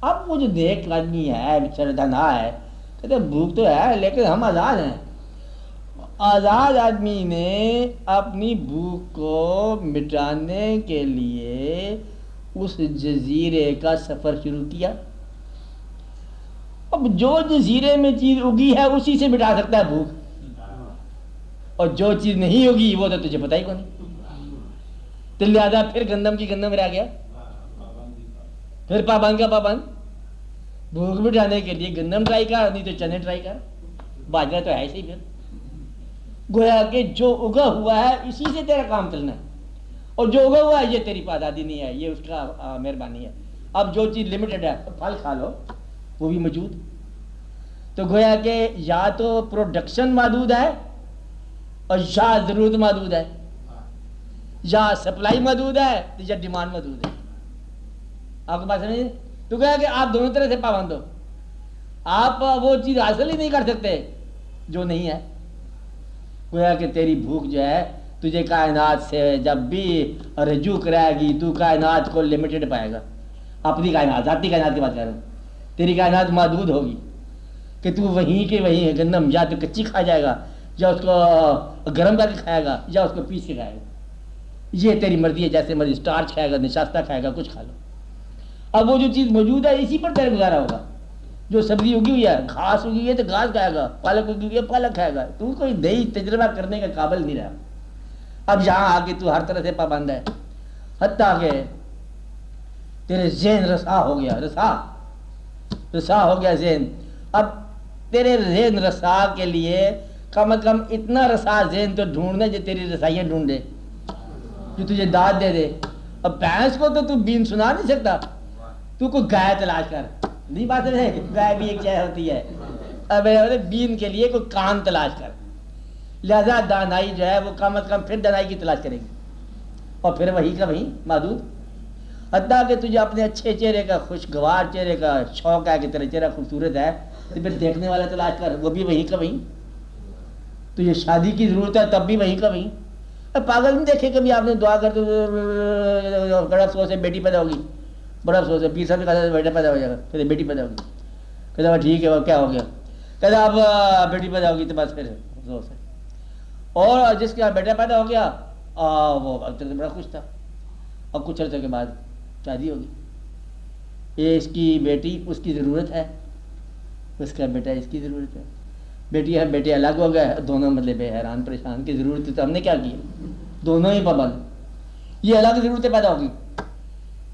اب وہ جو نیک آدمی ہے، بیچارہ دھنا ہے، کہتے بھوک تو ہے لیکن ہم آزاد ہیں. آزاد آدمی نے اپنی بھوک کو مٹانے کے لیے اس جزیرے کا سفر شروع کیا. اب جو جزیرے میں چیز اگی ہے اسی سے مٹا سکتا ہے بھوک، اور جو چیز نہیں ہوگی وہ تو تجھے پتہ ہی کو نہیں. تو لہٰذا پھر گندم کی گندم رہ گیا، پھر پابند کا پابند. بھوک مٹانے کے لیے گندم ٹرائی کر، نہیں تو چنے ٹرائی کر، باجرہ تو ہے ہی. پھر گویا کہ جو اگا ہوا ہے اسی سے تیرا کام چلنا ہے، اور جو اگا ہوا ہے یہ تیری پادادی نہیں ہے، یہ اس کا مہربانی ہے. اب جو چیز لمیٹڈ ہے پھل کھا لو، وہ بھی موجود. تو گویا کہ یا تو پروڈکشن محدود ہے اور یا ضرورت محدود ہے، یا سپلائی محدود ہے یا ڈیمانڈ محدود ہے. آپ کو بات سمجھ؟ تو گویا کہ آپ دونوں طرح سے پابند ہو. آپ وہ چیز حاصل ہی نہیں کر سکتے جو نہیں ہے. گویا کہ تیری بھوک جو ہے تجھے کائنات سے جب بھی رجوع کرائے گی تو کائنات کو لمیٹڈ پائے گا. اپنی کائنات، ذاتی کائنات کی بات کر رہا ہوں. تیری کائنات محدود ہوگی کہ تو وہیں کے وہیں گندم یا تو کچی کھا جائے گا، یا اس کو گرم کر کے کھائے گا، یا اس کو پیس کے کھائے گا. یہ تیری مرضی ہے، جیسے مرضی اسٹارچ کھائے گا، نشاستہ کھائے گا، کچھ کھا لو. اب وہ جو چیز موجود ہے اسی پر تیرا گزارا ہوگا. جو سبزی اگی ہوئی ہے، گھاس اگی ہوئی ہے تو گھاس کھائے گا، پالک اگی ہوئی ہے پالک کھائے گا. تو کوئی نئی تجربہ کرنے کا قابل نہیں رہا. اب یہاں آ کے تو ہر طرح سے پابند ہے، حتیٰ کہ تیرے ذہن رسا ہو گیا، رسا ہو گیا ذہن. اب تیرے ذہن رسا کے لیے کم از کم اتنا رسا ذہن تو ڈھونڈنے جو تیری رسائیاں ڈھونڈے، جو تجھے داد دے دے. اب بھینس کو تو بین سنا نہیں سکتا، تو کوئی گائے تلاش کر. نہیں بات ہے، گائے بھی ایک چیز ہوتی ہے. اب بین کے لیے کوئی کان تلاش کر. لہذا دانائی جو ہے وہ کم از کم پھر دانائی کی تلاش کرے گی، اور پھر وہی کا وہی محدود. حتیٰ کہ تجھے اپنے اچھے چہرے کا، خوشگوار چہرے کا شوق ہے کہ تیرا چہرہ خوبصورت ہے، تو پھر دیکھنے والا تلاش کر، وہ بھی وہی کا وہی. تجھے شادی کی ضرورت ہے تب بھی وہی کا وہی. پاگل نہیں دیکھے کبھی آپ نے دعا کر تو بڑا افسوس ہے بیٹی پیدا ہوگی، بڑا افسوس ہے 20 سال کا بیٹا پیدا ہو جائے گا، پھر بیٹی پیدا ہوگی. کہتا ٹھیک ہے وہ کیا ہو گیا، کہتا اب بیٹی پیدا ہوگی تو بس پھر افسوس ہے. اور جس کا بیٹا پیدا ہو گیا وہ بڑا خوش تھا، اور کچھ عرصے کے بعد شادی ہوگی. یہ اس کی بیٹی اس کی ضرورت ہے، اس کا بیٹا اس کی ضرورت ہے. بیٹی ہے بیٹے الگ ہو گئے، دونوں مطلب حیران پریشان کی ضرورت تو ہم نے کیا کی، دونوں ہی پابند. یہ الگ ضرورتیں پیدا ہوگی.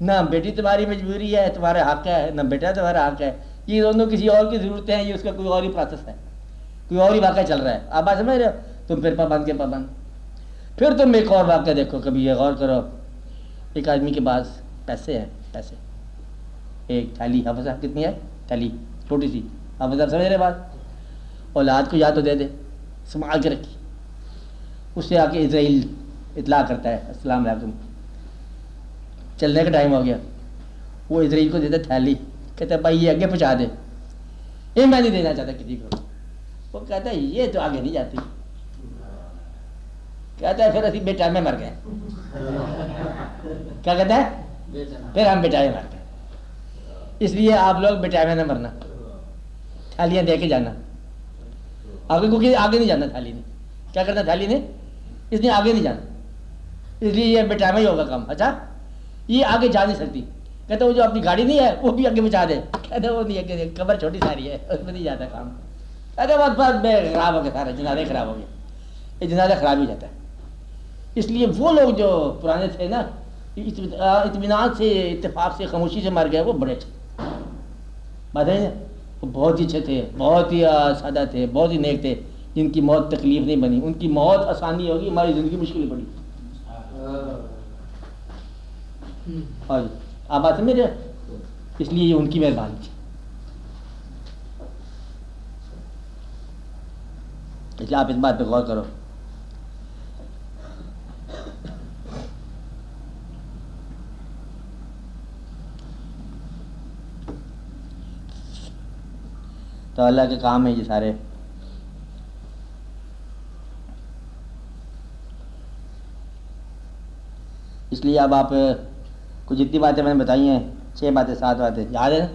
نہ بیٹی تمہاری مجبوری ہے، تمہارا حق ہے، نہ بیٹا تمہارا حق ہے. یہ دونوں کسی اور کی ضرورتیں ہیں، یہ اس کا کوئی اور ہی پروسیس ہے، کوئی اور ہی واقعہ چل رہا ہے. آپ بات سمجھ رہے ہو؟ تم پھر پابند کے پابند. پھر تم ایک اور واقعہ دیکھو، کبھی یہ غور کرو. ایک آدمی کے پاس پیسے ہیں، پیسے، ایک تھیلی، حافظہ کتنی ہے تھیلی چھوٹی سی، حافظہ سمجھ رہے بات. اولاد کو یا تو دے دے، سنبھال کے رکھی. اس سے آ کے اسرائیل اطلاع کرتا ہے السلام علیکم، چلنے کا ٹائم ہو گیا. وہ اسرائیل کو دیتا تھیلی، کہتا ہے بھائی یہ آگے پہنچا دے، یہ میں نہیں دینا چاہتا کسی کو. وہ کہتا ہے یہ تو آگے نہیں جاتی. کہتا ہے پھر اسی بے ٹائم میں مر گئے. کیا کہتا ہے؟ پھر ہم بے ٹائم میں مر گئے. اس لیے آپ لوگ بے ٹائم میں نہ مرنا، تھالیاں دے کے جانا آگے، کیونکہ آگے نہیں جانا. تھالی نے کیا کرنا، تھالی نے اس نے آگے نہیں جانا، اس لیے یہ بے ٹائم ہی ہوگا کام. اچھا یہ آگے جا نہیں سکتی. کہتا وہ جو اپنی گاڑی نہیں ہے وہ بھی آگے بچا دے. کہتا وہ نہیں ہے، قبر چھوٹی ساری ہے اس میں نہیں جاتا کام. کہتا بس بس بے خراب ہو گیا، سارا جنازے خراب ہو گیا. یہ جنازہ خراب ہی جاتا ہے. اس لیے وہ لوگ جو پرانے تھے نا، اطمینان سے، اتفاق سے، خاموشی سے مر گئے، وہ بڑے اچھے بات ہے نا. وہ بہت ہی اچھے تھے، بہت ہی سادہ تھے، بہت ہی نیک تھے، جن کی موت تکلیف نہیں بنی. ان کی موت آسانی ہوگی، ہماری زندگی مشکل پڑی. اور آپ بات سمجھ رہے، اس لیے یہ ان کی مہربانی تھی. اس لیے آپ اس بات پہ غور کرو. تو اللہ کے کام ہیں یہ سارے. اس لیے اب آپ کو جتنی باتیں میں نے بتائی ہیں 6 باتیں 7 باتیں یاد ہے نا.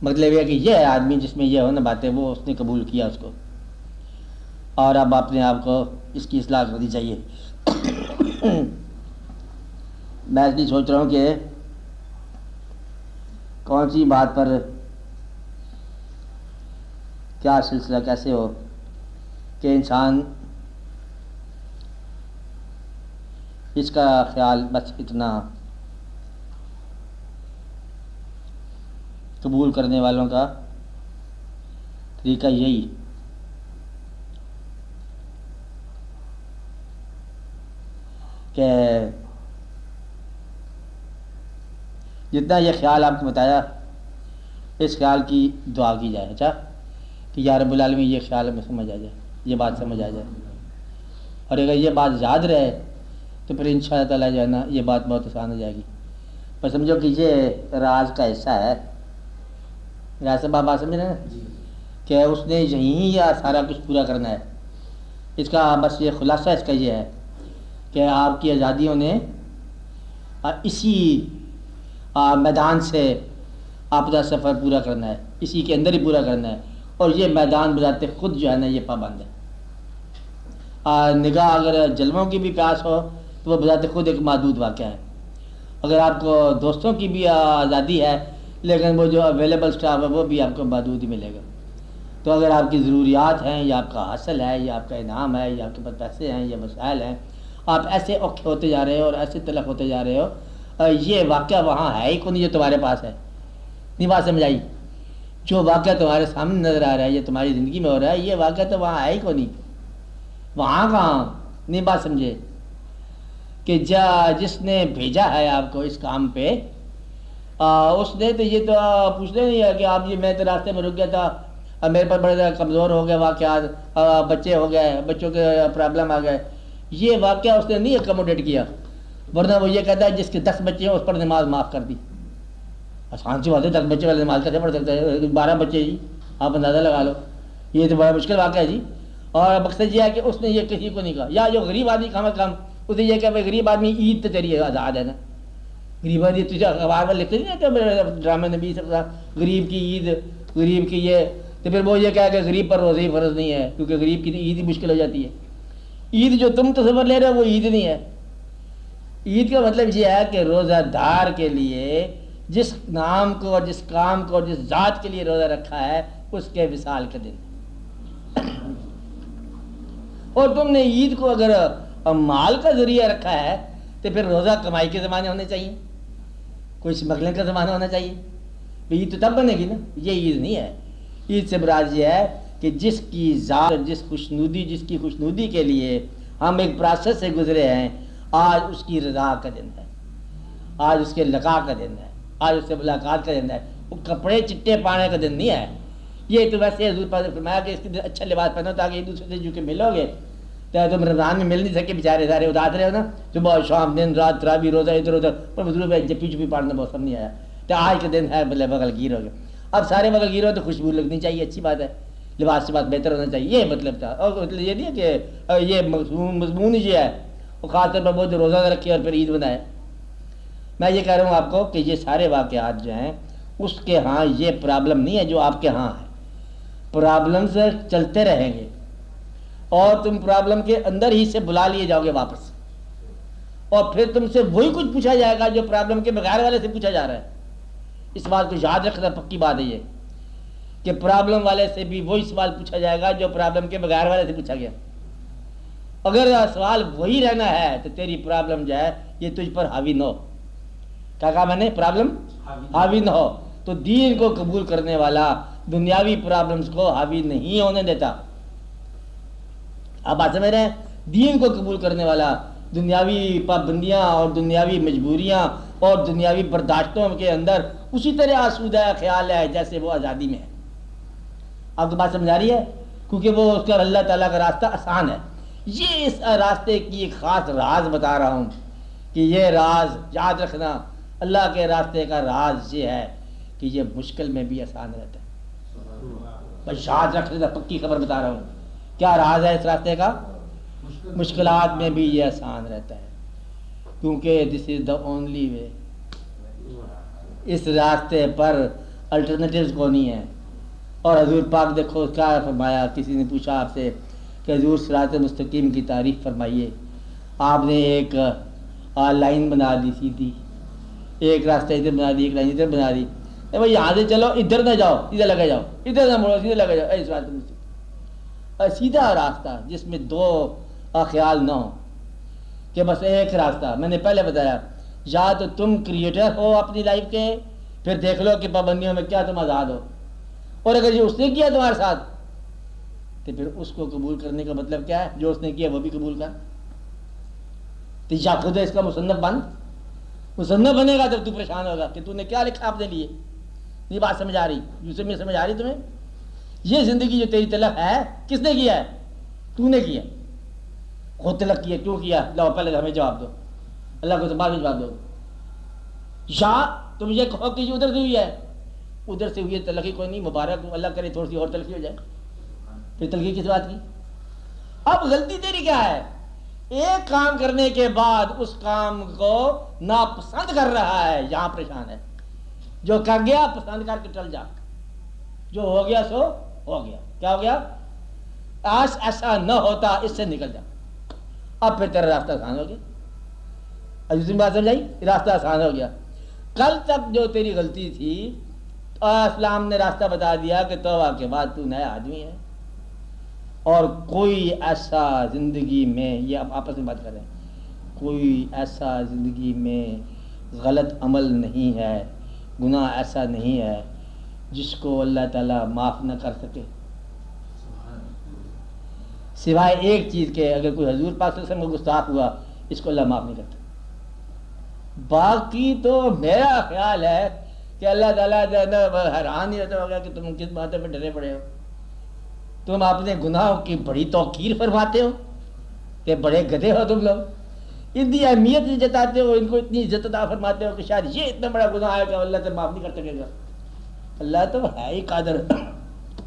مطلب یہ کہ یہ ہے آدمی جس میں یہ ہو نا باتیں وہ اس نے قبول کیا اس کو, اور اب اپنے آپ کو اس کی اصلاح کرنی چاہیے. میں اس لیے سوچ رہا ہوں کہ کون سی بات پر کیا سلسلہ کیسے ہو کہ انسان اس کا خیال بس اتنا قبول کرنے والوں کا طریقہ یہی کہ جتنا یہ خیال آپ کو بتایا اس خیال کی دعا کی جائے. اچھا کہ یا رب العالمین یہ خیال ہمیں سمجھ آ جائے, یہ بات سمجھ آ جائے, اور اگر یہ بات یاد رہے تو پھر ان شاء اللہ تعالیٰ جو ہے نا یہ بات بہت آسان ہو جائے گی. پر سمجھو کہ یہ راز کا حصہ ہے. راز صاحب بات سمجھ رہے ہیں نا کہ اس نے یہیں یا سارا کچھ پورا کرنا ہے. اس کا بس یہ خلاصہ اس کا یہ ہے کہ آپ کی آزادیوں نے اسی میدان سے آپ کا سفر پورا کرنا ہے, اسی کے اندر ہی پورا کرنا ہے. اور یہ میدان بذات خود جو ہے نا یہ پابند ہے. نگاہ اگر جلووں کی بھی پیاس ہو تو وہ بذات خود ایک محدود واقعہ ہے. اگر آپ کو دوستوں کی بھی آزادی ہے لیکن وہ جو اویلیبل سٹاف ہے وہ بھی آپ کو محدود ہی ملے گا. تو اگر آپ کی ضروریات ہیں یا آپ کا حاصل ہے یا آپ کا انعام ہے یا آپ کے پاس پیسے ہیں یا وسائل ہیں, آپ ایسے اوکھے ہوتے جا رہے ہو اور ایسے تلخ ہوتے جا رہے ہو, یہ واقعہ وہاں ہے ہی کون جو تمہارے پاس ہے. نہیں بات سمجھائی؟ جو واقعہ تمہارے سامنے نظر آ رہا ہے یہ تمہاری زندگی میں ہو رہا ہے, یہ واقعہ تو وہاں ہے ہی کون. وہاں کہاں. نہیں بات سمجھے کہ جس نے بھیجا ہے آپ کو اس کام پہ اس نے تو یہ تو پوچھتے نہیں ہے کہ آپ یہ میں تو راستے میں رک گیا تھا, میرے پر بڑے زیادہ کمزور ہو گئے واقعات, بچے ہو گئے, بچوں کے پرابلم آ گئے. یہ واقعہ اس نے نہیں اکموڈیٹ کیا, ورنہ وہ یہ کہتا ہے جس کے 10 بچے ہیں اس پر نماز معاف کر دی. آسان سی بات ہے, 10 بچے والے نماز کیسے پڑھ سکتے ہیں؟ 12 بچے جی آپ اندازہ لگا لو, یہ تو بڑا مشکل واقعہ ہے جی. اور مقصد یہ ہے کہ اس نے یہ کسی کو نہیں کہا. یا جو غریب آدمی کم از کم اسے یہ کہ غریب آدمی عید تو تیری آزاد ہے نا. غریب آدمی تجھے اخبار میں لکھتے نہیں کہ ڈرامے نبی سے غریب کی عید, غریب کی یہ, تو پھر وہ یہ کہا کہ غریب پر روزے ہی فرض نہیں ہے کیونکہ غریب کی عید ہی مشکل ہو جاتی ہے. عید جو تم تصور لے رہے ہو وہ عید نہیں ہے. عید کا مطلب یہ ہے کہ روزہ دار کے لیے جس نام کو اور جس کام کو اور جس ذات کے لیے روزہ رکھا ہے اس کے وصال کا دن. اور تم نے عید کو اگر مال کا ذریعہ رکھا ہے تو پھر روزہ کمائی کے زمانے ہونے چاہیے, کوئی اسمگلنگ کا زمانہ ہونا چاہیے. عید تو تب بنے گی نا, یہ عید نہیں ہے. عید سے مراد یہ ہے کہ جس کی ذات جس کی خوشنودی کے لیے ہم ایک پروسیس سے گزرے ہیں, آج اس کی رضا کا دن ہے, آج اس کے لقاء کا دن ہے, آج اس سے ملاقات کا دن ہے. وہ کپڑے چٹے پانے کا دن نہیں ہے. یہ تو ویسے حضور پاک نے فرمایا کہ اس کے اچھا لباس پہنو تاکہ ایک دوسرے سے جو کہ ملو گے. تو تم رمضان میں مل نہیں سکے بیچارے سارے اداس رہے ہو نا, صبح شام دن رات تراویح روزہ ادھر ادھر, پر حضور جپی چپی پڑھنا موسم نہیں آیا. تو آج کا دن ہے بغل گیر ہو گیا. اب سارے بغل گیر ہو تو خوشبو لگنی چاہیے, اچھی بات ہے, لباس سے بات بہتر ہونا چاہیے, یہ مطلب تھا. اور مطلب یہ نہیں ہے کہ یہ مضمون یہ ہے وہ خاص طور پر وہ جو روزہ رکھے اور پھر عید بنائے. میں یہ کہہ رہا ہوں آپ کو کہ یہ سارے واقعات جو ہیں اس کے ہاں یہ پرابلم نہیں ہے جو آپ کے ہاں ہے. پرابلم سے چلتے رہیں گے اور تم پرابلم کے اندر ہی سے بلا لیے جاؤ گے واپس, اور پھر تم سے وہی کچھ پوچھا جائے گا جو پرابلم کے بغیر والے سے پوچھا جا رہا ہے. اس بات کو یاد رکھنا, پکی بات ہے یہ کہ پرابلم والے سے بھی وہی سوال پوچھا جائے گا جو پرابلم کے بغیر والے سے پوچھا گیا. اگر سوال وہی رہنا ہے تو تیری پرابلم جو ہے یہ تجھ پر حاوی نہ ہو. کیا کہا میں نے؟ پرابلم حاوی نہ ہو. تو دین کو قبول کرنے والا دنیاوی پرابلمز کو حاوی نہیں ہونے دیتا. آپ بات سمجھ رہے ہیں؟ دین کو قبول کرنے والا دنیاوی پابندیاں اور دنیاوی مجبوریاں اور دنیاوی برداشتوں کے اندر اسی طرح آسودہ خیال ہے جیسے وہ آزادی میں ہے. آپ کو بات سمجھ آ رہی ہے؟ کیونکہ وہ اس کا اللہ تعالیٰ کا راستہ آسان ہے. یہ اس راستے کی ایک خاص راز بتا رہا ہوں کہ یہ راز یاد رکھنا, اللہ کے راستے کا راز یہ ہے کہ یہ مشکل میں بھی آسان رہتا ہے. بس یاد رکھ لینا، پکی خبر بتا رہا ہوں. کیا راز ہے اس راستے کا؟ مشکلات میں بھی یہ آسان رہتا ہے، کیونکہ دس از دا اونلی وے. اس راستے پر الٹرنیٹیوز کو نہیں ہے. اور حضور پاک دیکھو کیا فرمایا. کسی نے پوچھا آپ سے کہ حضور صراط مستقیم کی تعریف فرمائیے. آپ نے ایک لائن بنا دی سیدھی، ایک راستہ ادھر بنا دی، ایک لائن ادھر بنا دی. بھائی یہاں سے چلو، ادھر نہ جاؤ، ادھر لگے جاؤ، ادھر نہ مڑو، سیدھے لگے جاؤ. اے صراط مستقیم، سیدھا راستہ جس میں دو خیال نہ ہو کہ بس ایک راستہ. میں نے پہلے بتایا، یا تو تم کریٹر ہو اپنی لائف کے، پھر دیکھ لو کہ پابندیوں میں کیا تم آزاد ہو. اور اگر یہ اس نے کیا تمہارے ساتھ تو پھر اس کو قبول کرنے کا مطلب کیا ہے؟ جو اس نے کیا وہ بھی قبول کر. تو یا خود اس کا مصنف بنے گا جب تو پریشان ہوگا کہ تو نے کیا لکھا اپنے لیے. یہ بات سمجھ آ رہی؟ یوسف میں سمجھ آ رہی تمہیں؟ یہ زندگی جو تیری طلب ہے کس نے کیا ہے؟ تو نے کیا. خود طلب کیا، کیوں کیا؟ لاؤ پہلے ہمیں جواب دو، اللہ کو تو بعد میں جواب دو. یا تم یہ کہو کہ یہ ادھر سے ہوئی ہے، ادھر سے ہوئی ہے، تلخی کوئی نہیں، مبارک ہو، اللہ کرے تھوڑی سی اور تلخی ہو جائے. پھر تلخی کس بات کی؟ اب غلطی تیری کیا ہے؟ ایک کام کرنے کے بعد اس کام کو ناپسند کر رہا ہے، یہاں پریشان ہے. جو کر گیا پسند کر کے ٹل جا، جو ہو گیا سو ہو گیا. کیا ہو گیا؟ آج ایسا نہ ہوتا، اس سے نکل جا. اب پھر تیرا راستہ آسان ہو گیا. دوسری بات سمجھائی؟ راستہ آسان ہو گیا. کل تک جو تیری غلطی تھی، اسلام نے راستہ بتا دیا کہ توبہ کے بعد تو نیا آدمی ہے. اور کوئی ایسا زندگی میں، یہ آپ آپس میں بات کر رہے ہیں، کوئی ایسا زندگی میں غلط عمل نہیں ہے، گناہ ایسا نہیں ہے جس کو اللہ تعالیٰ معاف نہ کر سکے، سوائے ایک چیز کے، اگر کوئی حضور پاک صلی اللہ علیہ وسلم کو گستاخ ہوا، اس کو اللہ معاف نہیں کرتا. باقی تو میرا خیال ہے کہ اللہ تعالیٰ جو ہے نا حیران ہی رہتا ہوگا کہ تم کس باتوں پہ ڈرے پڑے ہو. تم اپنے گناہوں کی بڑی توقیر فرماتے ہو کہ بڑے گدھے ہو تم لوگ. اتنی اہمیت جتاتے ہو، ان کو اتنی عزت عطا فرماتے ہو کہ شاید یہ اتنا بڑا گناہ ہے کہ اللہ سے معاف نہیں کر سکے گا. اللہ تو ہے ہی قادر،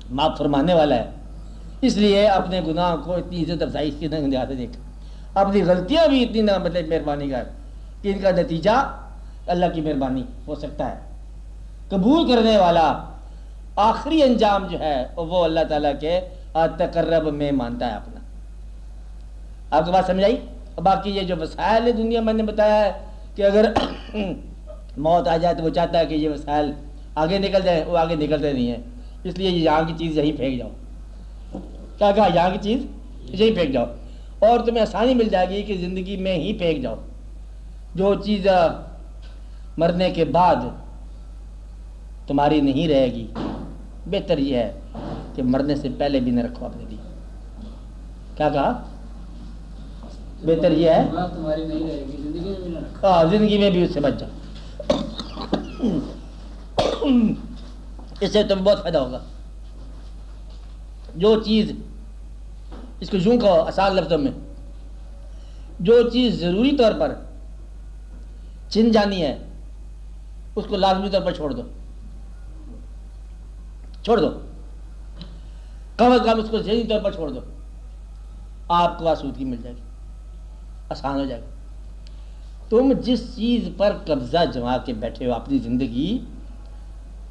معاف فرمانے والا ہے. اس لیے اپنے گناہ کو اتنی عزت افزائی کی نگاہ سے دیکھ، اپنی غلطیاں بھی اتنی نہ مطلب مہربانی کر کہ ان کا نتیجہ اللہ کی مہربانی ہو سکتا ہے. قبول کرنے والا آخری انجام جو ہے وہ اللہ تعالیٰ کے تقرب میں مانتا ہے اپنا. آپ کو بات سمجھ آئی؟ باقی یہ جو وسائل ہے دنیا میں نے بتایا ہے کہ اگر موت آ جائے تو وہ چاہتا ہے کہ یہ وسائل آگے نکل جائے، وہ آگے نکلتے نہیں ہیں. اس لیے یہاں کی چیز یہیں پھینک جاؤ. کیا کہا؟ یہاں کی چیز یہیں پھینک جاؤ اور تمہیں آسانی مل جائے گی کہ زندگی میں ہی پھینک جاؤ. جو چیز مرنے کے بعد تمہاری نہیں رہے گی، بہتر یہ ہے کہ مرنے سے پہلے بھی نہ رکھو اپنے لیے. کیا کہا؟ بہتر یہ ہے تمہاری نہیں رہے گی، زندگی میں بھی نہ رکھو. زندگی میں بھی اس سے بچ جاؤ، اس سے تمہیں بہت فائدہ ہوگا. جو چیز، اس کو یوں کہو آسان لفظوں میں، جو چیز ضروری طور پر چھن جانی ہے اس کو لازمی طور پر چھوڑ دو، کم از کم اس کو ذہنی طور پر چھوڑ دو. آپ کو آسودگی مل جائے گی، آسان ہو جائے گا. تم جس چیز پر قبضہ جما کے بیٹھے ہو اپنی زندگی،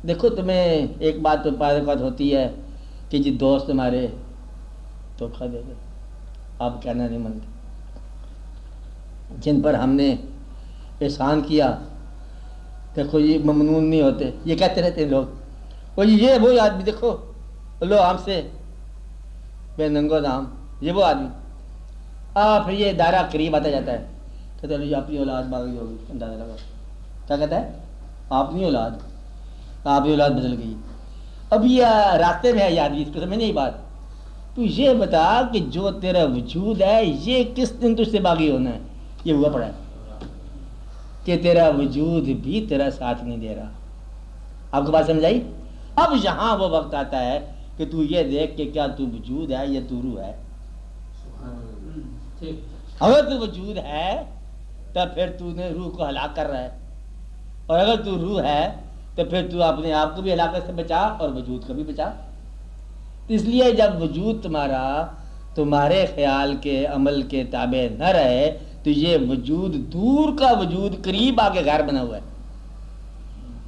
دیکھو تمہیں ایک بات تو بات ہوتی ہے کہ جی دوست ہمارے دھوکہ دے گئے، آپ کہنا نہیں مانتے. جن پر ہم نے احسان کیا، دیکھو یہ ممنون نہیں ہوتے، یہ کہتے رہتے ہیں لوگ، وہ یہ وہی آدمی دیکھو لو ہم سے بے ننگو دام، یہ وہ آدمی. پھر یہ دائرہ قریب آتا جاتا ہے، کہتے ہیں اپنی اولاد باغی ہوگی، اندازہ لگا. کیا کہتا ہے؟ اپنی اولاد، آپ کی اولاد بدل گئی. اب یہ راستے میں ہے یہ آدمی، اس کو سمجھ نہیں بات. تو یہ بتا کہ جو تیرا وجود ہے یہ کس دن تجھ سے باغی ہونا ہے؟ یہ ہوا پڑا ہے کہ تیرا وجود بھی تیرا ساتھ نہیں دے رہا. آپ کو بات سمجھ آئی؟ اب یہاں وہ وقت آتا ہے کہ تو یہ دیکھ کہ کیا تو وجود ہے یا تو روح ہے. اگر تو وجود ہے تو پھر تو نے روح کو ہلاک کر رہا ہے، اور اگر تو روح ہے تو پھر تو اپنے آپ کو بھی ہلاکت سے بچا اور وجود کو بھی بچا. اس لیے جب وجود تمہارا تمہارے خیال کے عمل کے تابع نہ رہے تو یہ وجود دور کا وجود قریب آ کے غیر بنا ہوا ہے.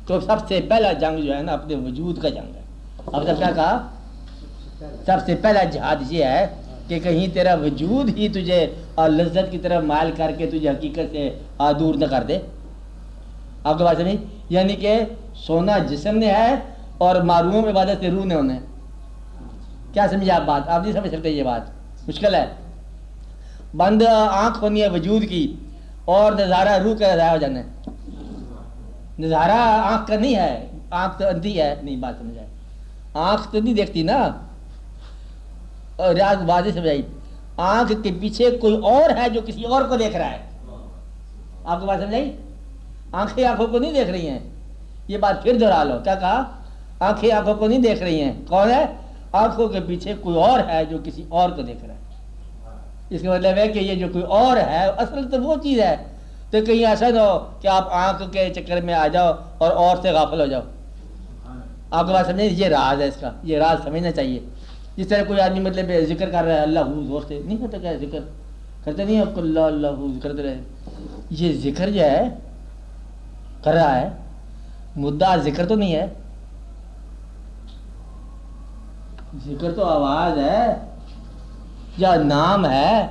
تو سب سے پہلا جنگ جو ہے نا اپنے وجود کا جنگ ہے. اب جب کیا کہا سب سے پہلا جہاد یہ ہے کہ کہیں تیرا وجود ہی تجھے لذت کی طرف مائل کر کے تجھے حقیقت سے دور نہ کر دے. آپ کو بات سمجھ؟ یعنی کہ سونا جسم نے ہے اور معروم عبادت سے روح نے ہونا ہے. کیا سمجھے آپ بات؟ آپ نہیں سمجھ سکتے، یہ بات مشکل ہے. بند آنکھ ہونی ہے وجود کی اور نظارہ روح کا ضائع ہو جانا ہے. نظارہ آنکھ کا نہیں ہے، آنکھ تو اندھی ہے. نہیں بات سمجھ آئے؟ آنکھ تو نہیں دیکھتی نا. اور آج واضح سمجھائی، آنکھ کے پیچھے کوئی اور ہے جو کسی اور کو دیکھ رہا ہے. آپ کو بات سمجھائی؟ آنکھیں آنکھوں کو نہیں دیکھ رہی ہیں. یہ بات پھر دہرا لو. کیا کہا؟ آنکھیں آنکھوں کو نہیں دیکھ رہی ہیں. کون ہے؟ آنکھوں کے پیچھے کوئی اور ہے جو کسی اور کو دیکھ رہا ہے. اس کا مطلب ہے کہ یہ جو کوئی اور ہے اصل تو وہ چیز ہے. تو کہیں ایسا نہ ہو کہ آپ آنکھ کے چکر میں آ جاؤ اور سے غافل ہو جاؤ. آپ کو بات سمجھیں؟ یہ راز ہے، اس کا یہ راز سمجھنا چاہیے. جس طرح کوئی آدمی مطلب ذکر کر رہا ہے اللہ ہو زور سے، نہیں ہوتا کیا ذکر کرتے نہیں آپ کو اللہ اللہ ہو کرتے رہے. یہ ذکر جو ہے کر رہا ہے، مدعا ذکر تو نہیں ہے. ذکر تو آواز ہے یا نام ہے،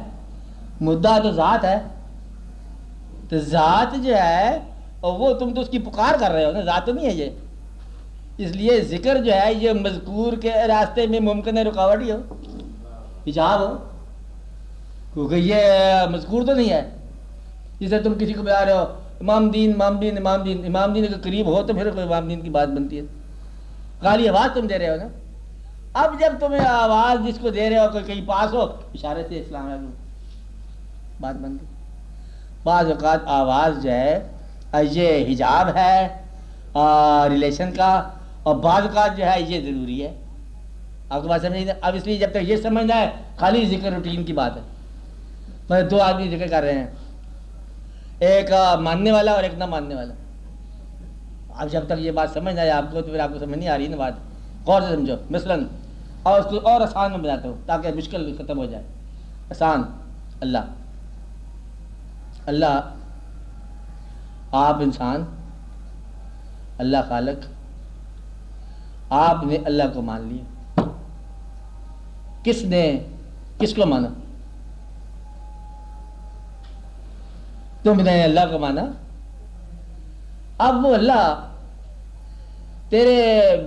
مدعا تو ذات ہے. تو ذات جو ہے وہ تم تو اس کی پکار کر رہے ہو نا، ذات تو نہیں ہے یہ. اس لیے ذکر جو ہے یہ مذکور کے راستے میں ممکن ہے رکاوٹ ہی ہو، حجاب ہو، کیونکہ یہ مذکور تو نہیں ہے. جسے تم کسی کو بتا رہے ہو امام دین امام دین امام دین، امام دین کے قریب ہو تو پھر امام دین کی بات بنتی ہے. خالی آواز تم دے رہے ہو نا. اب جب تمہیں آواز جس کو دے رہے ہو کوئی کہیں پاس ہو، اشارے سے اسلام علیکم بات بن گئی. بعض اوقات آواز جو ہے یہ حجاب ہے ریلیشن کا، اور بعض اوقات جو ہے یہ ضروری ہے. آپ کو بات سمجھ؟ اب اس لیے جب تک یہ سمجھنا ہے خالی ذکر روٹین کی بات ہے. پر دو آدمی ذکر کر رہے ہیں، ایک ماننے والا اور ایک نہ ماننے والا. اب جب تک یہ بات سمجھ آئے آپ کو تو پھر آپ کو سمجھ نہیں آ رہی نا بات. غور سے سمجھو. مثلاً اور اس کو اور آسان میں بتاتا ہوں تاکہ مشکل ختم ہو جائے. آسان. اللہ اللہ آپ انسان، اللہ خالق، آپ نے اللہ کو مان لیا. کس نے کس کو مانا؟ تم نے اللہ کو مانا. اب وہ اللہ تیرے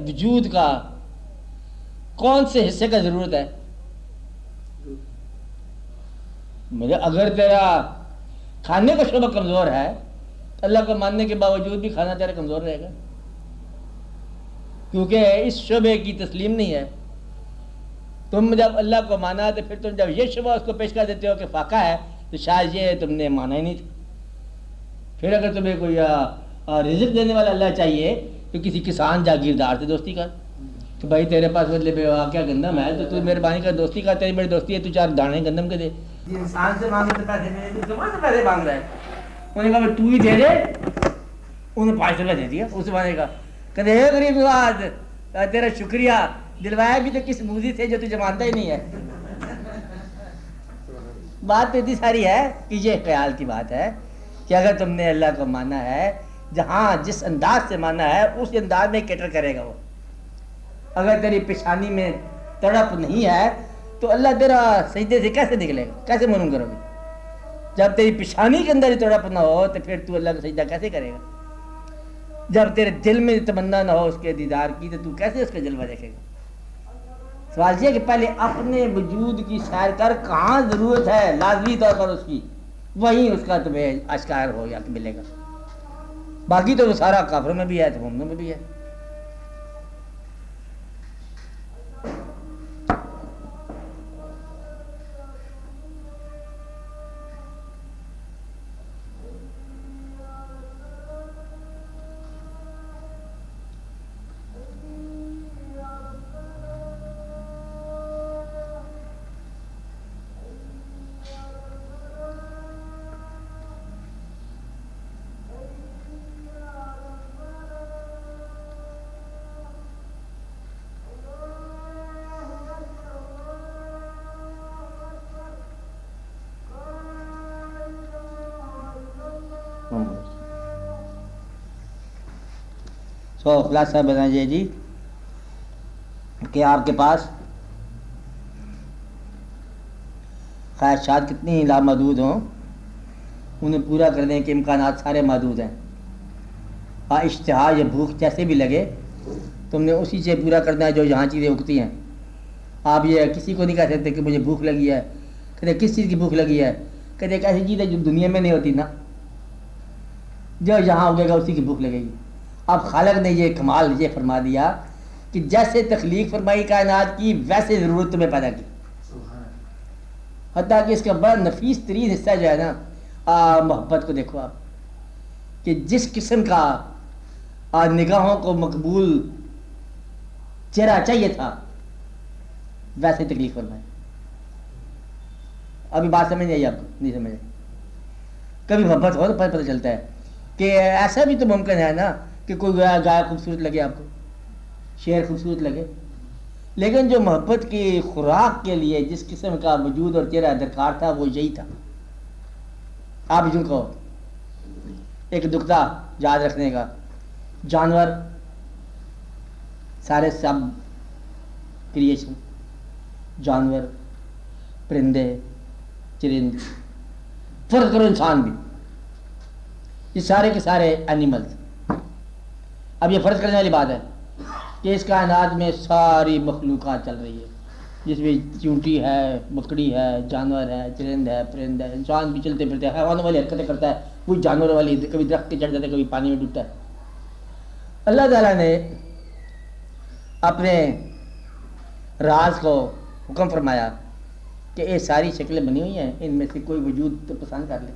وجود کا کون سے حصے کا ضرورت ہے؟ مجھے اگر تیرا کھانے کا شعبہ کمزور ہے اللہ کو ماننے کے باوجود بھی کھانا تیرا کمزور رہے گا، کیونکہ اس شعبے کی تسلیم نہیں ہے. تم جب اللہ کو مانا تو پھر تم جب یہ شعبہ اس کو پیش کر دیتے ہو کہ فاقہ ہے تو شاید یہ تم نے مانا ہی نہیں تھا. پھر اگر تمہیں کوئی رزق دینے والا اللہ چاہیے تو کسی کسان جاگیردار سے دوستی کر کہ بھائی تیرے پاس مطلب کیا گندم ہے تو مہربانی کر دوستی کر، تیری میری دوستی ہے، تو 4 دانے گندم کے دے. یہ انسان سے مانگے تو پیسے ملے، تو تمہارے سے پیسے مانگ رہا ہے. انہوں نے کہا تو ہی دے دے. انہیں 5 روپیہ دے دیا. اس زمانے کا کہتے ہیں غریب نواز تیرا شکریہ، دلوایا بھی تو کس موزی سے جو تجھے مانتا ہی نہیں ہے. بات تو اتنی ساری ہے کہ یہ خیال کی بات ہے کہ اگر تم نے اللہ کو مانا ہے، جہاں جس انداز سے مانا ہے اس انداز میں کیٹر کرے گا وہ. اگر تیری پیشانی میں تڑپ نہیں ہے تو اللہ تیرا سجدے سے کیسے نکلے گا؟ کیسے معلوم کرو گے؟ جب تیری پیشانی کے اندر تڑپ نہ ہو تو پھر تو اللہ کا سجدہ کیسے کرے گا؟ جب تیرے دل میں تمنا نہ ہو اس کے دیدار کی تو کیسے اس کا جلوہ دیکھے گا؟ سوال یہ کہ پہلے اپنے وجود کی سیر کر، کہاں ضرورت ہے لازمی طور پر اس کی، وہیں اس کا تمہیں اشکار ہو یا ملے گا. باقی تو وہ سارا کافروں میں بھی ہے تو مومنوں میں بھی ہے. تو خلاصہ بتائیے جی کہ آپ کے پاس خواہشات کتنی لامحدود ہوں، انہیں پورا کرنے کے امکانات سارے محدود ہیں. اشتہا یا بھوک جیسے بھی لگے تم نے اسی سے پورا کرنا ہے جو یہاں چیزیں اگتی ہیں. آپ یہ کسی کو نہیں کہہ سکتے کہ مجھے بھوک لگی ہے. کہتے کس چیز کی بھوک لگی ہے؟ کہتے ایک ایسی چیز ہے جو دنیا میں نہیں ہوتی نا، جو یہاں اگے گا اسی کی بھوک لگے گی. اب خالق نے یہ کمال یہ فرما دیا کہ جیسے تخلیق فرمائی کائنات کی ویسے ضرورت تمہیں پیدا کی. حتیٰ کہ اس کا بڑا نفیس ترین حصہ جو ہے نا محبت کو دیکھو آپ کہ جس قسم کا نگاہوں کو مقبول چہرہ چاہیے تھا ویسے تکلیف فرمائے. ابھی بات سمجھ نہیں آئی آپ کو؟ نہیں سمجھ آئی. کبھی محبت ہو تو پتہ چلتا ہے کہ ایسا بھی تو ممکن ہے نا کہ کوئی گائے خوبصورت لگے آپ کو، شعر خوبصورت لگے، لیکن جو محبت کی خوراک کے لیے جس قسم کا وجود اور چہرہ درکار تھا وہ یہی تھا. آپ یوں کہو ایک نقطہ یاد رکھنے کا، جانور سارے سب کریشن، جانور، پرندے، چرند، فرض کرو انسان بھی، یہ سارے کے سارے اینیملز. اب یہ فرض کرنے والی بات ہے کہ اس کائنات میں ساری مخلوقات چل رہی ہے، جس میں چونٹی ہے، مکڑی ہے، جانور ہے، چرند ہے، پرند ہے، انسان بھی چلتے پھرتے ہیں، حیوانوں والی حرکتیں کرتا ہے، کوئی جانور والی کبھی درخت کے چڑھ جاتا ہے، کبھی پانی میں ڈوبتا ہے. اللہ تعالیٰ نے اپنے راز کو حکم فرمایا کہ یہ ساری شکلیں بنی ہوئی ہیں، ان میں سے کوئی وجود تو پسند کر لے.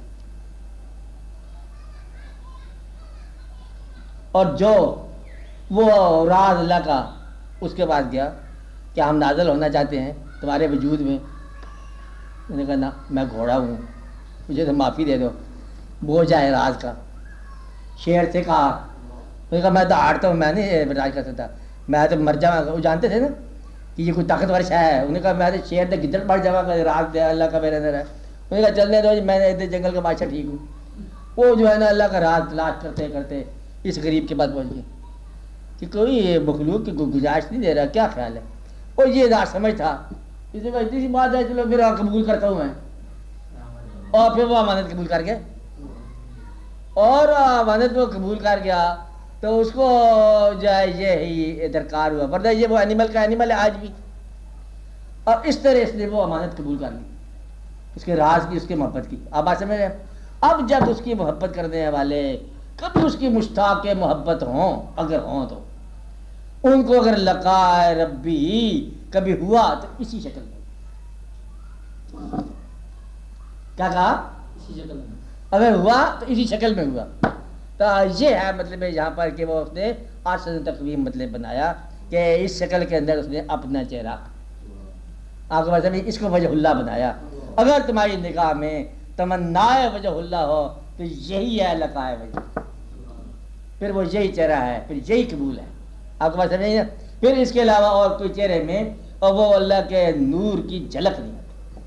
اور جو وہ راز اللہ کا اس کے پاس گیا کہ ہم نازل ہونا چاہتے ہیں تمہارے وجود میں. انہوں نے کہا نا میں گھوڑا ہوں، مجھے تو معافی دے دو، بوجھ ہے راز کا. شیر سے کہا، انہوں نے کہا میں تو ہارتا ہوں، میں نہیں برداشت کر سکتا، میں تو مر جاؤں. وہ جانتے تھے نا کہ یہ کوئی طاقتور شے ہے. انہوں نے کہا میں تو شیر سے گدڑ پڑ جاؤں گا، راز دے اللہ کا میرے اندر ہے. انہوں نے کہا چلنے دو، میں ادھر جنگل کا بادشاہ ٹھیک ہوں. وہ جو ہے نا اللہ کا راز تلاش کرتے کرتے اس غریب کے پاس پہنچ گئے کہ کوئی مخلوق کی کوئی گزارش نہیں دے رہا، کیا خیال ہے؟ اور یہ نہ سمجھ تھا، اس نے کہا اتنی سی بات ہے، چلو پھر قبول کرتا ہوں میں. اور پھر وہ امانت قبول کر گیا، اور امانت کو قبول کر گیا تو اس کو جو ہے یہی درکار ہوا. ورنہ یہ وہ اینیمل کا اینیمل ہے آج بھی. اور اس طرح اس نے وہ امانت قبول کر لی، اس کے راز کی، اس کے محبت کی. آپ بات سمجھ رہے ہیں؟ اب جب اس کی محبت کرنے والے کبھی اس کی مشتاق محبت ہوں، اگر ہوں تو ان کو اگر لقاء ربی کبھی ہوا تو اسی شکل میں. کیا کہا؟ اسی شکل میں اگر ہوا تو اسی شکل میں ہوا. تو یہ ہے مطلب یہاں پر کہ وہ اس نے آسن تقویم مطلب بنایا کہ اس شکل کے اندر اس نے اپنا چہرہ آپ کو مطلب اس کو وجہ اللہ بنایا. اگر تمہاری نگاہ میں تمنائے وجہ اللہ ہو تو یہی ہے لقائے وجہ، پھر وہ یہی چہرہ ہے، پھر یہی قبول ہے. آپ کو بات سمجھ نہیں؟ پھر اس کے علاوہ اور کوئی چہرے میں اور وہ اللہ کے نور کی جھلک نہیں ہے.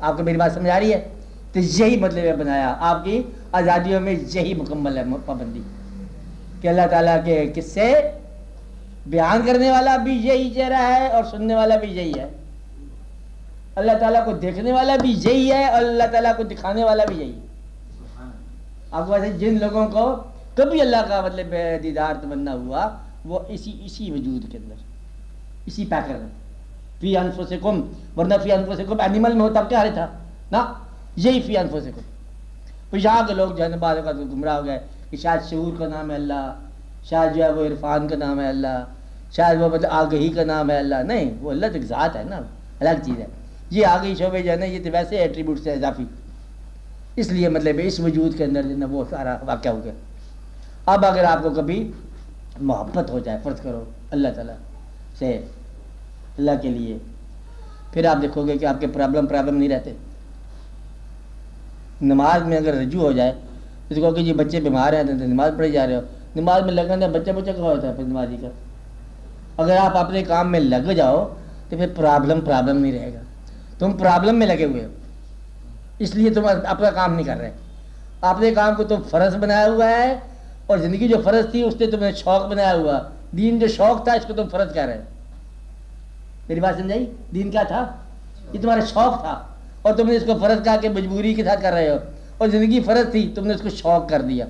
آپ کو میری بات سمجھ آ رہی ہے؟ تو یہی مطلب ہے بنایا. آپ کی آزادیوں میں یہی مکمل ہے پابندی کہ اللہ تعالیٰ کے قصے بیان کرنے والا بھی یہی چہرہ ہے اور سننے والا بھی یہی ہے. اللہ تعالیٰ کو دیکھنے والا بھی یہی ہے اور اللہ تعالیٰ کو دکھانے والا بھی یہی ہے. آپ کو جن لوگوں کو کبھی اللہ کا مطلب دیدار تمنا ہوا وہ اسی وجود کے اندر، اسی پیکر میں فی انفسکم. ورنہ فی انفسکم اینیمل میں ہوتا کیا تھا نا، یہی فی انفسکم. تو یہاں کے لوگ جو ہے نا بعض اوقات گمراہ ہو گئے کہ شاید شعور کا نام ہے اللہ، شاید جو ہے وہ عرفان کا نام ہے اللہ، شاید وہ مطلب آگہی کا نام ہے اللہ. نہیں، وہ اللہ تو ایک ذات ہے نا، الگ چیز ہے. یہ آگہی شعبے جو ہے نا یہ تو ویسے ایٹریبیوٹ سے اضافی، اس لیے مطلب اس وجود کے اندر جو ہے نا وہ سارا واقعہ ہو گیا. اب اگر آپ کو کبھی محبت ہو جائے فرض کرو اللہ تعالیٰ سے، اللہ کے لیے، پھر آپ دیکھو گے کہ آپ کے پرابلم نہیں رہتے. نماز میں اگر رجوع ہو جائے تو کہو کہ جی بچے بیمار ہیں تو نماز پڑھے جا رہے ہو، نماز میں لگنا بچہ کہاں ہوتا ہے پھر نمازی کا. اگر آپ اپنے کام میں لگ جاؤ تو پھر پرابلم نہیں رہے گا. تم پرابلم میں لگے ہوئے ہو، اس لیے تم اپنا کام نہیں کر رہے. اپنے کام کو تم فرض بنایا ہوا ہے اور زندگی جو فرض تھی اس نے تمہیں شوق بنایا ہوا. دین جو شوق تھا اس کو تم فرض کہہ رہے ہو. میری بات سمجھائی؟ دین کیا تھا؟ یہ تمہارا شوق تھا اور تم نے اس کو فرض کہا کہ مجبوری کے ساتھ کر رہے ہو. اور زندگی فرض تھی, تم نے اس کو شوق کر دیا.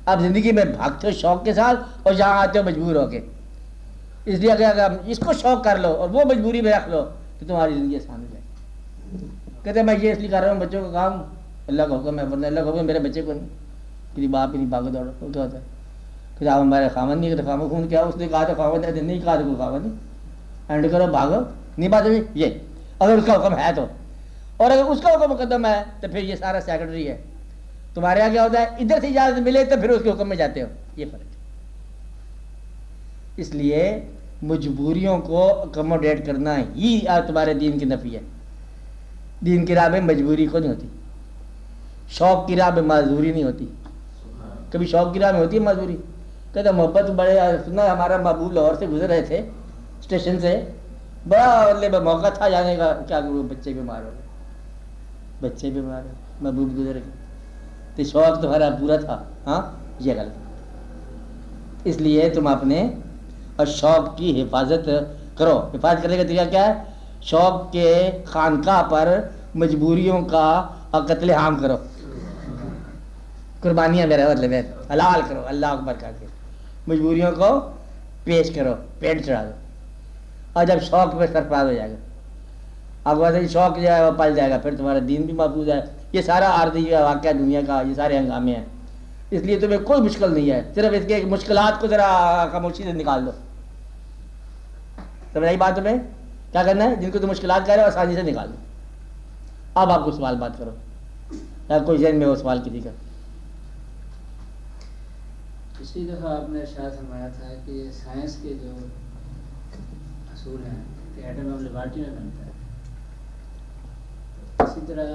اب زندگی میں بھاگتے ہو شوق کے ساتھ اور جہاں آتے ہو مجبور ہو کے. اس لیے اگر اس کو شوق کر لو اور وہ مجبوری میں رکھ لو تو تمہاری زندگی آسان ہو جائے گی. کہتے ہیں میں یہ اس لیے کر رہا ہوں بچوں کا کام اللہ کا حکم ہے, ورنہ اللہ کا حکم میرے بچے کو نہیں. کہ باپ ہی نہیں بھاگو دوڑو. وہ کیا ہوتا ہے کہ آپ ہمارے خامن نہیں, خامن خون کیا, اس نے کہا تو خامن ہے, نہیں کہا تو کوئی خامن نہیں. اینڈ کرو بھاگو, نہیں بات ہوئی یہ اگر اس کا حکم ہے تو. اور اگر اس کا حکم مقدم ہے تو پھر یہ سارا سیکرٹری ہے. تمہارے یہاں کیا ہوتا ہے, ادھر سے اجازت ملے تو پھر اس کے حکم میں جاتے ہو. یہ فرق ہے. اس لیے مجبوریوں کو اکوموڈیٹ کرنا ہی تمہارے دین کی نفی ہے. دین کی راہ میں مجبوری کو نہیں ہوتی, شوق کی راہ میں معذوری نہیں ہوتی. کبھی شوق کی راہ میں ہوتی ہے معذوری. کہتے محبت بڑے سنا, ہمارا محبوب لاہور سے گزر رہے تھے اسٹیشن سے, بڑا موقع تھا جانے کا, کیا کروں بچے بیمار ہو گئے, بچے بیمار ہو, محبوب گزر گئے. تو شوق تمہارا پورا تھا. ہاں یہ غلط. اس لیے تم اپنے اور شوق کی حفاظت کرو. حفاظت کرنے کا طریقہ کیا ہے؟ شوق کے خانقاہ پر مجبوریوں کا قتل عام کرو, قربانیاں میرا مطلب ہے حلال کرو, اللہ اکبر کر کے مجبوریوں کو پیش کرو, پیٹ چڑھا دو. اور جب شوق پہ سرفراز ہو جائے گا, اب ویسے شوق جو ہے وہ پل جائے گا, پھر تمہارا دین بھی محفوظ ہے. یہ سارا عارضی واقعہ دنیا کا, یہ سارے ہنگامے ہیں. اس لیے تمہیں کوئی مشکل نہیں ہے, صرف اس کے مشکلات کو ذرا خاموشی سے نکال دو. سمجھ آئی بات تمہیں؟ کیا کرنا ہے؟ جن کو تم مشکلات کہہ رہے ہو آسانی سے نکال دو. اب آپ کو سوال بات کرو, یا کوئی ذہن میں ہو سوال کسی کا؟ پچھلی دفعہ آپ نے ارشاد فرمایا تھا کہ سائنس کے جو اصول ہیں کہ ایٹم اب لیبارٹری میں بنتا ہے, اسی طرح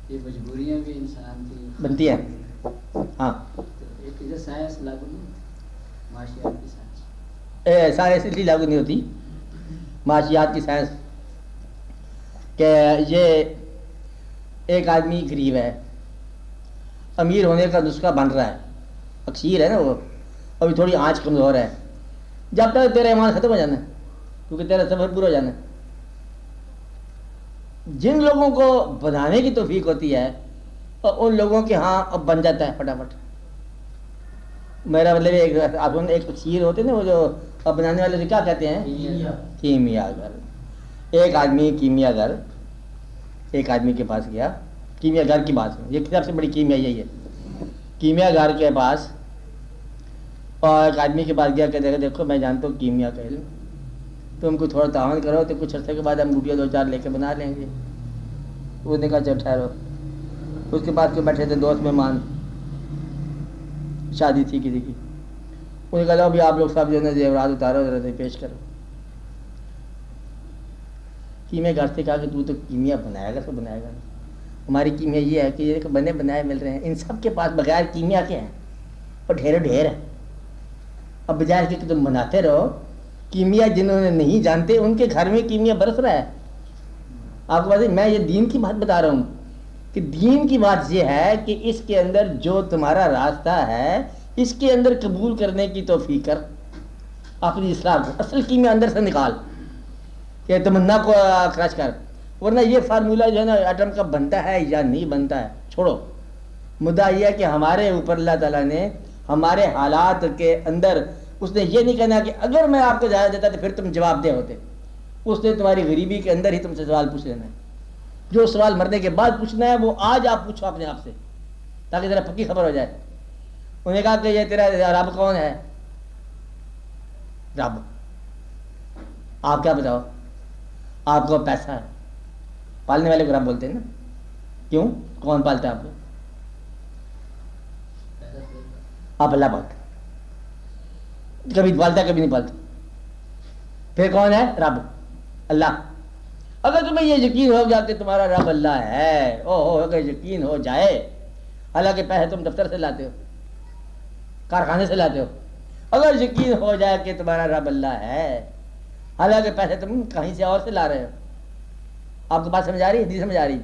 یہ مجبوریاں بھی انسان کی بنتی ہیں. ہاں تو ایک چیز سائنس لاگو نہیں ہوتی, معاشیات کی سائنس سائنس اس لیے لاگو نہیں ہوتی, معاشیات کی سائنس, کہ یہ ایک آدمی غریب ہے, امیر ہونے کا نسخہ بن رہا ہے, اکثیر ہے نا وہ, ابھی تھوڑی آنچ کمزور ہے. جب تک تیرا ایمان ختم ہو جانا ہے, کیونکہ تیرا سفر پورا ہو جانا ہے. جن لوگوں کو بنانے کی توفیق ہوتی ہے اور ان لوگوں کے ہاں اب بن جاتا ہے فٹافٹ. میرا مطلب ایک اکثیر ہوتے ہیں نا وہ جو بنانے والے سے کیا کہتے ہیں, کیمیا گر. ایک آدمی کیمیا گر ایک آدمی کے پاس گیا, کیمیا گر کی بات ہے, یہ سب سے بڑی کیمیا یہی ہے. کیمیا گر کے پاس اور ایک آدمی کے پاس گیا کہ دیکھو میں جانتا ہوں کیمیا کا علم, تم کو تھوڑا تعاون کرو تو کچھ عرصے کے بعد ہم گٹیا 2-4 لے کے بنا لیں گے. اس نے کہا چل ٹھہرو. اس کے بعد کوئی بیٹھے تھے دوست مہمان, شادی تھی کسی کی. انہیں کہا ابھی آپ لوگ سب جو ہے زیورات اتارو, ذرا پیش کرو. کیمیا گھر سے کہا کہ تو کیمیا بنائے گا تو بنائے گا. ہماری کیمیا یہ ہے کہ یہ بنے بنائے مل رہے ہیں, ان سب کے پاس بغیر کیمیا کے ہیں اور ڈھیر ڈھیر ہے. اب بجائے کہ تم بناتے رہو, کیمیا جنہوں نے نہیں جانتے ان کے گھر میں کیمیا برس رہا ہے. آپ کو بات, میں یہ دین کی بات بتا رہا ہوں کہ دین کی بات یہ ہے کہ اس کے اندر جو تمہارا راستہ ہے اس کے اندر قبول کرنے کی توفیق کر, اپنی اصلاح کو اصل کیمیا اندر سے نکال کہ تمنا کو خرچ کر. ورنہ یہ فارمولہ جو ہے نا ایٹم کا بنتا ہے یا نہیں بنتا ہے چھوڑو. مدعا یہ ہے کہ ہمارے اوپر اللہ تعالیٰ نے ہمارے حالات کے اندر اس نے یہ نہیں کہنا کہ اگر میں آپ کو زیادہ دیتا تو پھر تم جواب دہ ہوتے. اس نے تمہاری غریبی کے اندر ہی تم سے سوال پوچھ لینا ہے. جو سوال مرنے کے بعد پوچھنا ہے وہ آج آپ پوچھو اپنے آپ سے, تاکہ ذرا پکی خبر ہو جائے. انہوں نے کہا کہ یہ تیرا رب کون ہے؟ رب. آپ کیا بتاؤ؟ آپ کو پیسہ ہے, پالنے والے کو رب بولتے ہیں نا. کیوں؟ کون پالتا ہے آپ کو؟ آپ اللہ پالتا, کبھی پالتا کبھی نہیں پالتا. پھر کون ہے؟ رب, اللہ. اگر تمہیں یہ یقین ہو گیا کہ تمہارا رب اللہ ہے, اگر یقین ہو جائے, حالانکہ پیسے تم دفتر سے لاتے ہو, کارخانے سے لاتے ہو, اگر یقین ہو جائے کہ تمہارا رب اللہ ہے, حالانکہ پیسے تم کہیں سے اور سے لا رہے ہو. آپ کو بات سمجھ آ رہی ہے؟ نہیں سمجھ آ رہی؟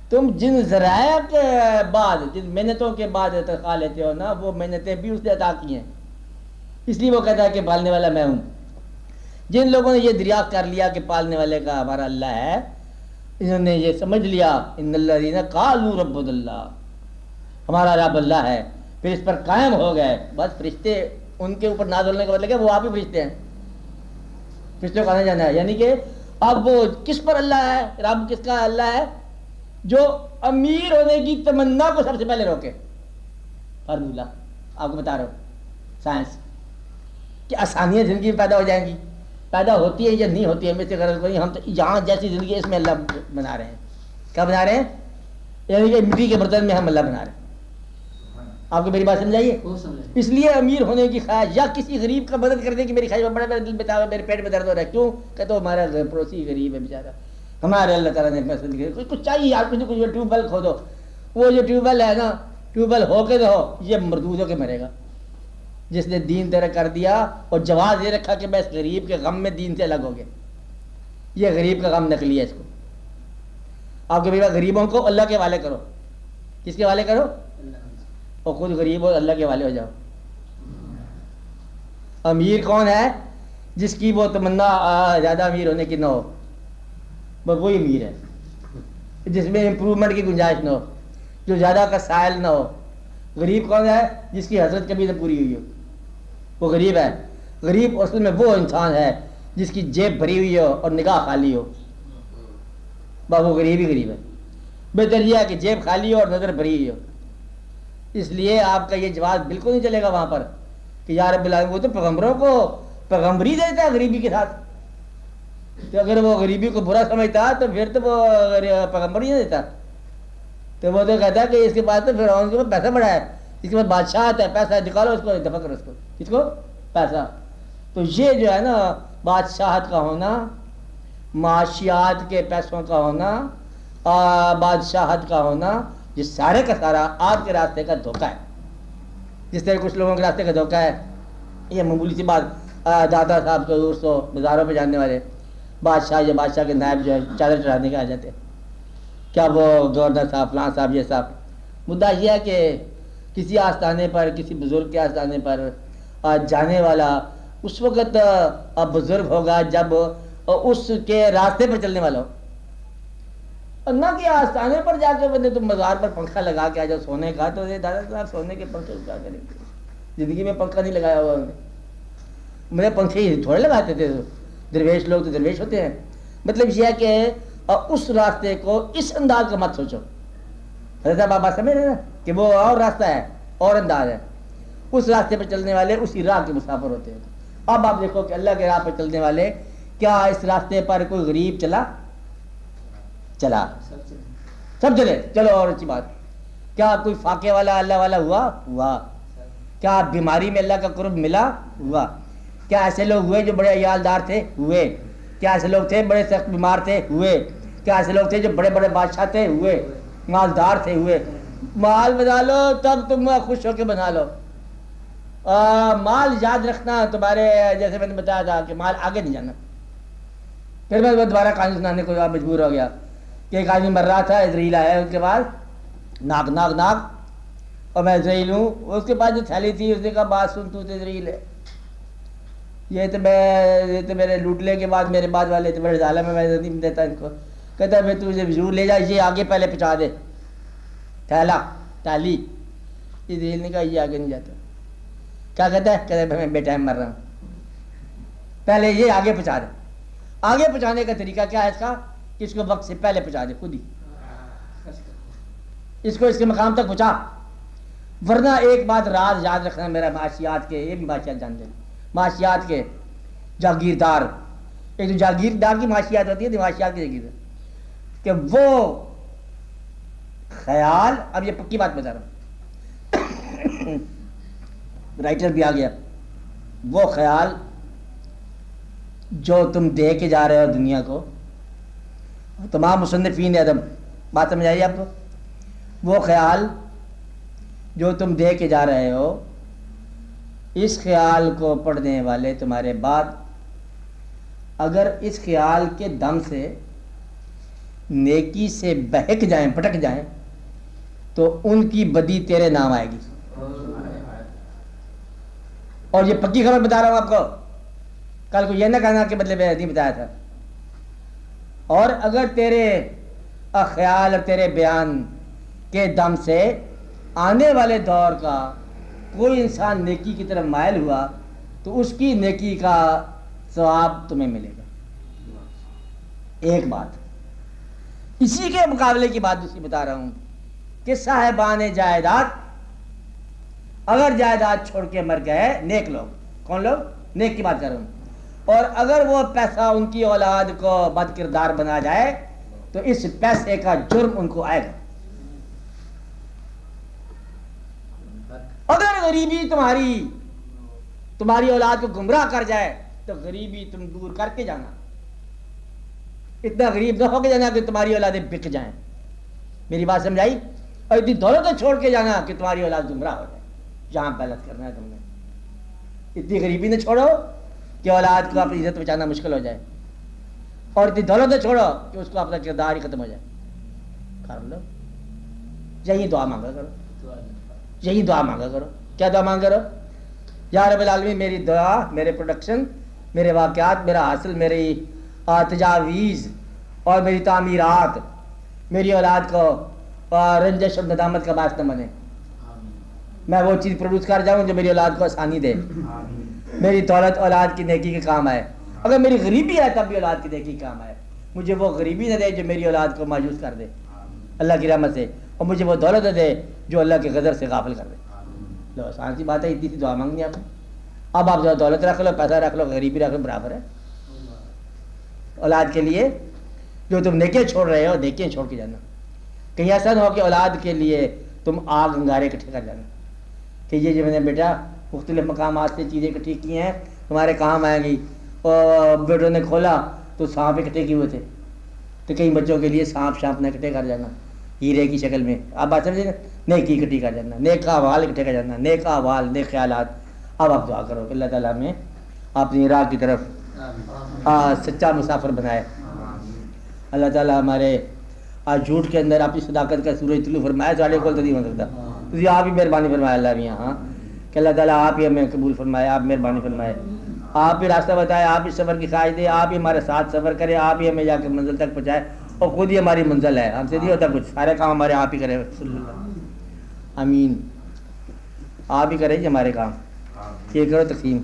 تم جن ذرائع کے بعد جن محنتوں کے بعد تنخواہ لیتے ہو نا، وہ محنتیں بھی اس نے عطا کی ہیں، اس لیے وہ کہتا ہے کہ پالنے والا میں ہوں۔ جن لوگوں نے یہ دریافت کر لیا کہ پالنے والے کا ہمارا اللہ ہے، انہوں نے یہ سمجھ لیا ان الذین قالوا ربنا اللہ، ہمارا رب اللہ ہے، پھر اس پر قائم ہو گئے۔ بس فرشتے ان کے اوپر نازل ہونے کا مطلب ہے وہ آپ ہی فرشتے ہیں، فرشتوں کو آنا جانا ہے۔ یعنی کہ اب وہ کس پر اللہ ہے، رب کس کا اللہ ہے؟ جو امیر ہونے کی تمنا کو سب سے پہلے روکے۔ فارمولہ آپ کو بتا رہا ہوں، سائنس کہ آسانیاں زندگی میں پیدا ہو جائیں گی، پیدا ہوتی ہے یا نہیں ہوتی ہے میں سے غرض کوئی، ہم تو یہاں جیسی زندگی ہے اس میں اللہ بنا رہے ہیں۔ کیا بنا رہے ہیں؟ یعنی کہ مٹی کے برتن میں ہم اللہ بنا رہے ہیں۔ آپ کو میری بات سمجھائیے؟ اس لیے امیر ہونے کی خواہش یا کسی غریب کا مدد کرنے کی میری خواہش، بڑا میرا دل بتا میرے پیٹ میں درد ہو رہا ہے، کیوں کہ تو ہمارا پڑوسی غریب ہے بیچارہ، ہمارے اللہ تعالیٰ نے فیصلہ کچھ چاہیے یار، کچھ ٹیوب ویل کھودو، وہ جو ٹیوب ویل ہے نا، ٹیوب ویل ہو کے رہو، یہ مردود ہو کے مرے گا۔ جس نے دین ترک کر دیا اور جواز یہ رکھا کہ میں اس غریب کے غم میں دین سے الگ ہو گیا، یہ غریب کا غم نکلی ہے اس کو۔ آپ کے بیوہ غریبوں کو اللہ کے حوالے کرو، کس کے حوالے کرو؟ اور خود غریب ہو اللہ کے حوالے ہو جاؤ۔ امیر کون ہے؟ جس کی وہ تمنا زیادہ امیر ہونے کی نہ ہو، بس وہی امیر ہے، جس میں امپرومنٹ کی گنجائش نہ ہو، جو زیادہ کا سائل نہ ہو۔ غریب کون ہے؟ جس کی حسرت کبھی نہ پوری ہوئی ہو، وہ غریب ہے۔ غریب اصل میں وہ انسان ہے جس کی جیب بھری ہوئی ہو اور نگاہ خالی ہو، بس وہ غریب ہی غریب ہے۔ بہتر یہ ہے کہ جیب خالی ہو اور نظر بھری ہوئی ہو۔ اس لیے آپ کا یہ جواز بالکل نہیں چلے گا وہاں پر کہ یا رب العالمین، وہ تو پیغمبروں کو پیغمبری دیتا ہے غریبی کے ساتھ، تو اگر وہ غریبی کو برا سمجھتا تو پھر تو وہ پیغمبر ہی نہیں دیتا۔ تو وہ تو کہتا ہے کہ اس کے پاس تو فرعون کے پاس پیسہ بڑا ہے، اس کے پاس بادشاہ آتا ہے، پیسہ نکالو اس کو، دفع کرو اس کو، اس کو پیسہ۔ تو یہ جو ہے نا بادشاہت کا ہونا، معاشیات کے پیسوں کا ہونا، بادشاہت کا ہونا، یہ سارے کا سارا آپ کے راستے کا دھوکہ ہے۔ جس طرح کچھ لوگوں کے راستے کا دھوکہ ہے، یہ معمولی سی بات، دادا صاحب کو دور سو بازاروں پہ جاننے والے بادشاہ یا بادشاہ کے نائب جو ہے چادر چڑھانے کے آ جاتے ہیں، کیا وہ گورنر صاحب فلاں صاحب یہ صاحب۔ مدعا یہ ہے کہ کسی آستانے پر، کسی بزرگ کے آستانے پر جانے والا اس وقت بزرگ ہوگا جب اس کے راستے پر چلنے والا ہو، اور نہ کہ آستانے پر جا کے بندے تم مزار پر پنکھا لگا کے آ جاؤ سونے کا، تو یہ دادا صاحب سونے کے پنکھے کیا کریں گے، زندگی میں پنکھا نہیں لگایا ہوا انہوں نے، میرے پنکھے ہی تھوڑے لگاتے تھے، درویش لوگ تو درویش ہوتے ہیں۔ مطلب یہ ہے کہ اس راستے کو اس انداز کا مت سوچو۔ حضرت صاحب آپ سمجھ رہے ہیں کہ وہ اور راستہ ہے اور انداز ہے، اس راستے پر چلنے والے اسی راہ کے مسافر ہوتے ہیں۔ اب آپ دیکھو کہ اللہ کے راہ پر چلنے والے، کیا اس راستے پر کوئی غریب چلا؟ سب چلے، چلو اور اچھی بات۔ کیا کوئی فاقے والا اللہ والا ہوا؟ کیا بیماری میں اللہ کا قرب ملا؟ ہوا۔ کیا ایسے لوگ ہوئے جو بڑے عیالدار تھے؟ ہوئے۔ کیا ایسے لوگ تھے بڑے سخت بیمار تھے؟ ہوئے۔ کیا ایسے لوگ تھے جو بڑے بڑے بادشاہ تھے؟ ہوئے۔ مالدار تھے؟ ہوئے۔ مال بنا لو تب تم خوش ہو کے بنا لو۔ مال یاد رکھنا تمہارے، جیسے میں نے بتایا تھا کہ مال آگے نہیں جانا۔ پھر میں دوبارہ کہانی سنانے کو مجبور ہو گیا کہ ایک آدمی مر رہا تھا، اسرائیل آیا اس کے بعد، ناک، اور میں اسرائیل ہوں۔ اس کے پاس جو تھیلی تھی اس نے کہا بات سن، تو اسرائیل ہے، یہ تو میرے لوٹنے کے بعد میرے بعد والے تو بڑے ظالم میں نہیں دیتا ان کو۔ کہتا ہے تو ضرور لے جا، یہ آگے پہلے پہنچا دے، تالی۔ اسرائیل نے کہا یہ آگے نہیں جاتا۔ کیا کہتا ہے؟ کہتا ہے میں بے ٹائم مر رہا ہوں، پہلے یہ آگے پہنچا دے۔ آگے پہنچانے کا طریقہ کیا ہے اس کا؟ کہ اس کو وقت سے پہلے پہنچا دے، خود ہی اس کو اس کے مقام تک پہنچا۔ ورنہ ایک بات راز یاد رکھنا میرا، معاشیات کے، یہ بھی معاشیات جانتے ہیں، معاشیات کے جاگیردار، ایک جو جاگیردار کی معاشیات ہوتی ہے، معاشیات کی جاگیردار، کہ وہ خیال، اب یہ پکی بات بتا رہا ہوں، رائٹر بھی آ گیا، وہ خیال جو تم دے کے جا رہے ہو دنیا کو، تمام مصنفین ادب، بات سمجھ آئی آپ کو؟ وہ خیال جو تم دے کے جا رہے ہو، اس خیال کو پڑھنے والے تمہارے بعد اگر اس خیال کے دم سے نیکی سے بہک جائیں, بھٹک جائیں, تو ان کی بدی تیرے نام آئے گی. اور یہ پکی خبر بتا رہا ہوں آپ کو, کل کو یہ نہ کہنا کہ بدلے میں نہیں بتایا تھا. اور اگر تیرے خیال اور تیرے بیان کے دم سے آنے والے دور کا کوئی انسان نیکی کی طرف مائل ہوا تو اس کی نیکی کا ثواب تمہیں ملے گا. ایک بات, اسی کے مقابلے کی بات دوسری بتا رہا ہوں کہ صاحبان جائیداد اگر جائیداد چھوڑ کے مر گئے, نیک لوگ, کون لوگ, نیک کی بات کر رہا ہوں, اور اگر وہ پیسہ ان کی اولاد کو بد کردار بنا جائے تو اس پیسے کا جرم ان کو آئے گا. اگر غریبی تمہاری اولاد کو گمراہ کر جائے تو غریبی تم دور کر کے جانا. اتنا غریب نہ ہو کے جانا کہ تمہاری اولادیں بک جائیں. میری بات سمجھائی؟ اور اتنی دولت چھوڑ کے جانا کہ تمہاری اولاد گمراہ ہو جائے. جہاں پہلت کرنا ہے تم نے, اتنی غریبی نہ چھوڑو کہ اولاد کو اپنی عزت بچانا مشکل ہو جائے, اور اتنی دولت نہ چھوڑو کہ اس کو اپنا کردار ہی ختم ہو جائے. کر لو, یہی دعا مانگا کرو, یہی دعا مانگا کرو. کیا دعا مانگ کرو؟ یا رب العالمین میری دعا, میرے پروڈکشن, میرے واقعات, میرا حاصل, میری تجاویز اور میری تعمیرات میری اولاد کو رنجش اور ندامت کا باعث نہ بنے. میں وہ چیز پروڈیوس کر جاؤں جو میری اولاد کو آسانی دے. میری دولت اولاد کی نیکی کے کام آئے. اگر میری غریبی ہے تب بھی اولاد کی نیکی کے کام آئے. مجھے وہ غریبی نہ دے جو میری اولاد کو مایوس کر دے اللہ کی رحمت سے, اور مجھے وہ دولت نہ دے جو اللہ کے غضب سے غافل کر دے. لو آسان سی بات ہے, اتنی سی دعا مانگنی آپ. اب آپ دولت رکھ لو, پیسہ رکھ لو, غریبی رکھ لو, برابر ہے. اولاد کے لیے جو تم نیکیاں چھوڑ رہے ہو, نیکیاں چھوڑ کے جانا. کہیں ایسا نہ ہو کہ اولاد کے لیے تم آگ انگارے اکٹھے کر جانا کہ یہ جو میں نے بیٹا مختلف مقامات سے چیزیں اکٹھی کی ہیں تمہارے کام آئیں گی. اور بیٹوں نے کھولا تو سانپ اکٹھے کیے ہوئے تھے, تو کئی بچوں کے لیے سانپ شانپ نہ اکٹھے کر جانا ہیرے کی شکل میں. آپ بات سمجھے نا, نیکی اکٹھی کر جانا, نیک احوال اکٹھے کر جانا, نیک احوال, نیک خیالات. اب آپ دعا کرو کہ اللہ تعالیٰ میں اپنی راہ کی طرف سچا مسافر بنائے. اللہ تعالیٰ ہمارے آج جھوٹ کے اندر اپنی صداقت کا سورج طلوع فرمایا, سارے کو تو نہیں ہو سکتا. تو آپ ہی مہربانی فرمائے اللہ بھی یہاں, کہ اللہ تعالیٰ آپ ہی ہمیں قبول فرمائے, آپ مہربانی فرمائے, آپ ہی راستہ بتائے, آپ ہی سفر کی خواہش دے, آپ ہی ہمارے ساتھ سفر کرے, آپ ہی ہمیں جا کے منزل تک پہنچائے, اور خود ہی ہماری منزل ہے, ہم سے نہیں ہوتا کچھ, سارے کام ہمارے آپ ہی کرے. آمین. آپ ہی کرے جی ہمارے کام, یہ کرو تقسیم.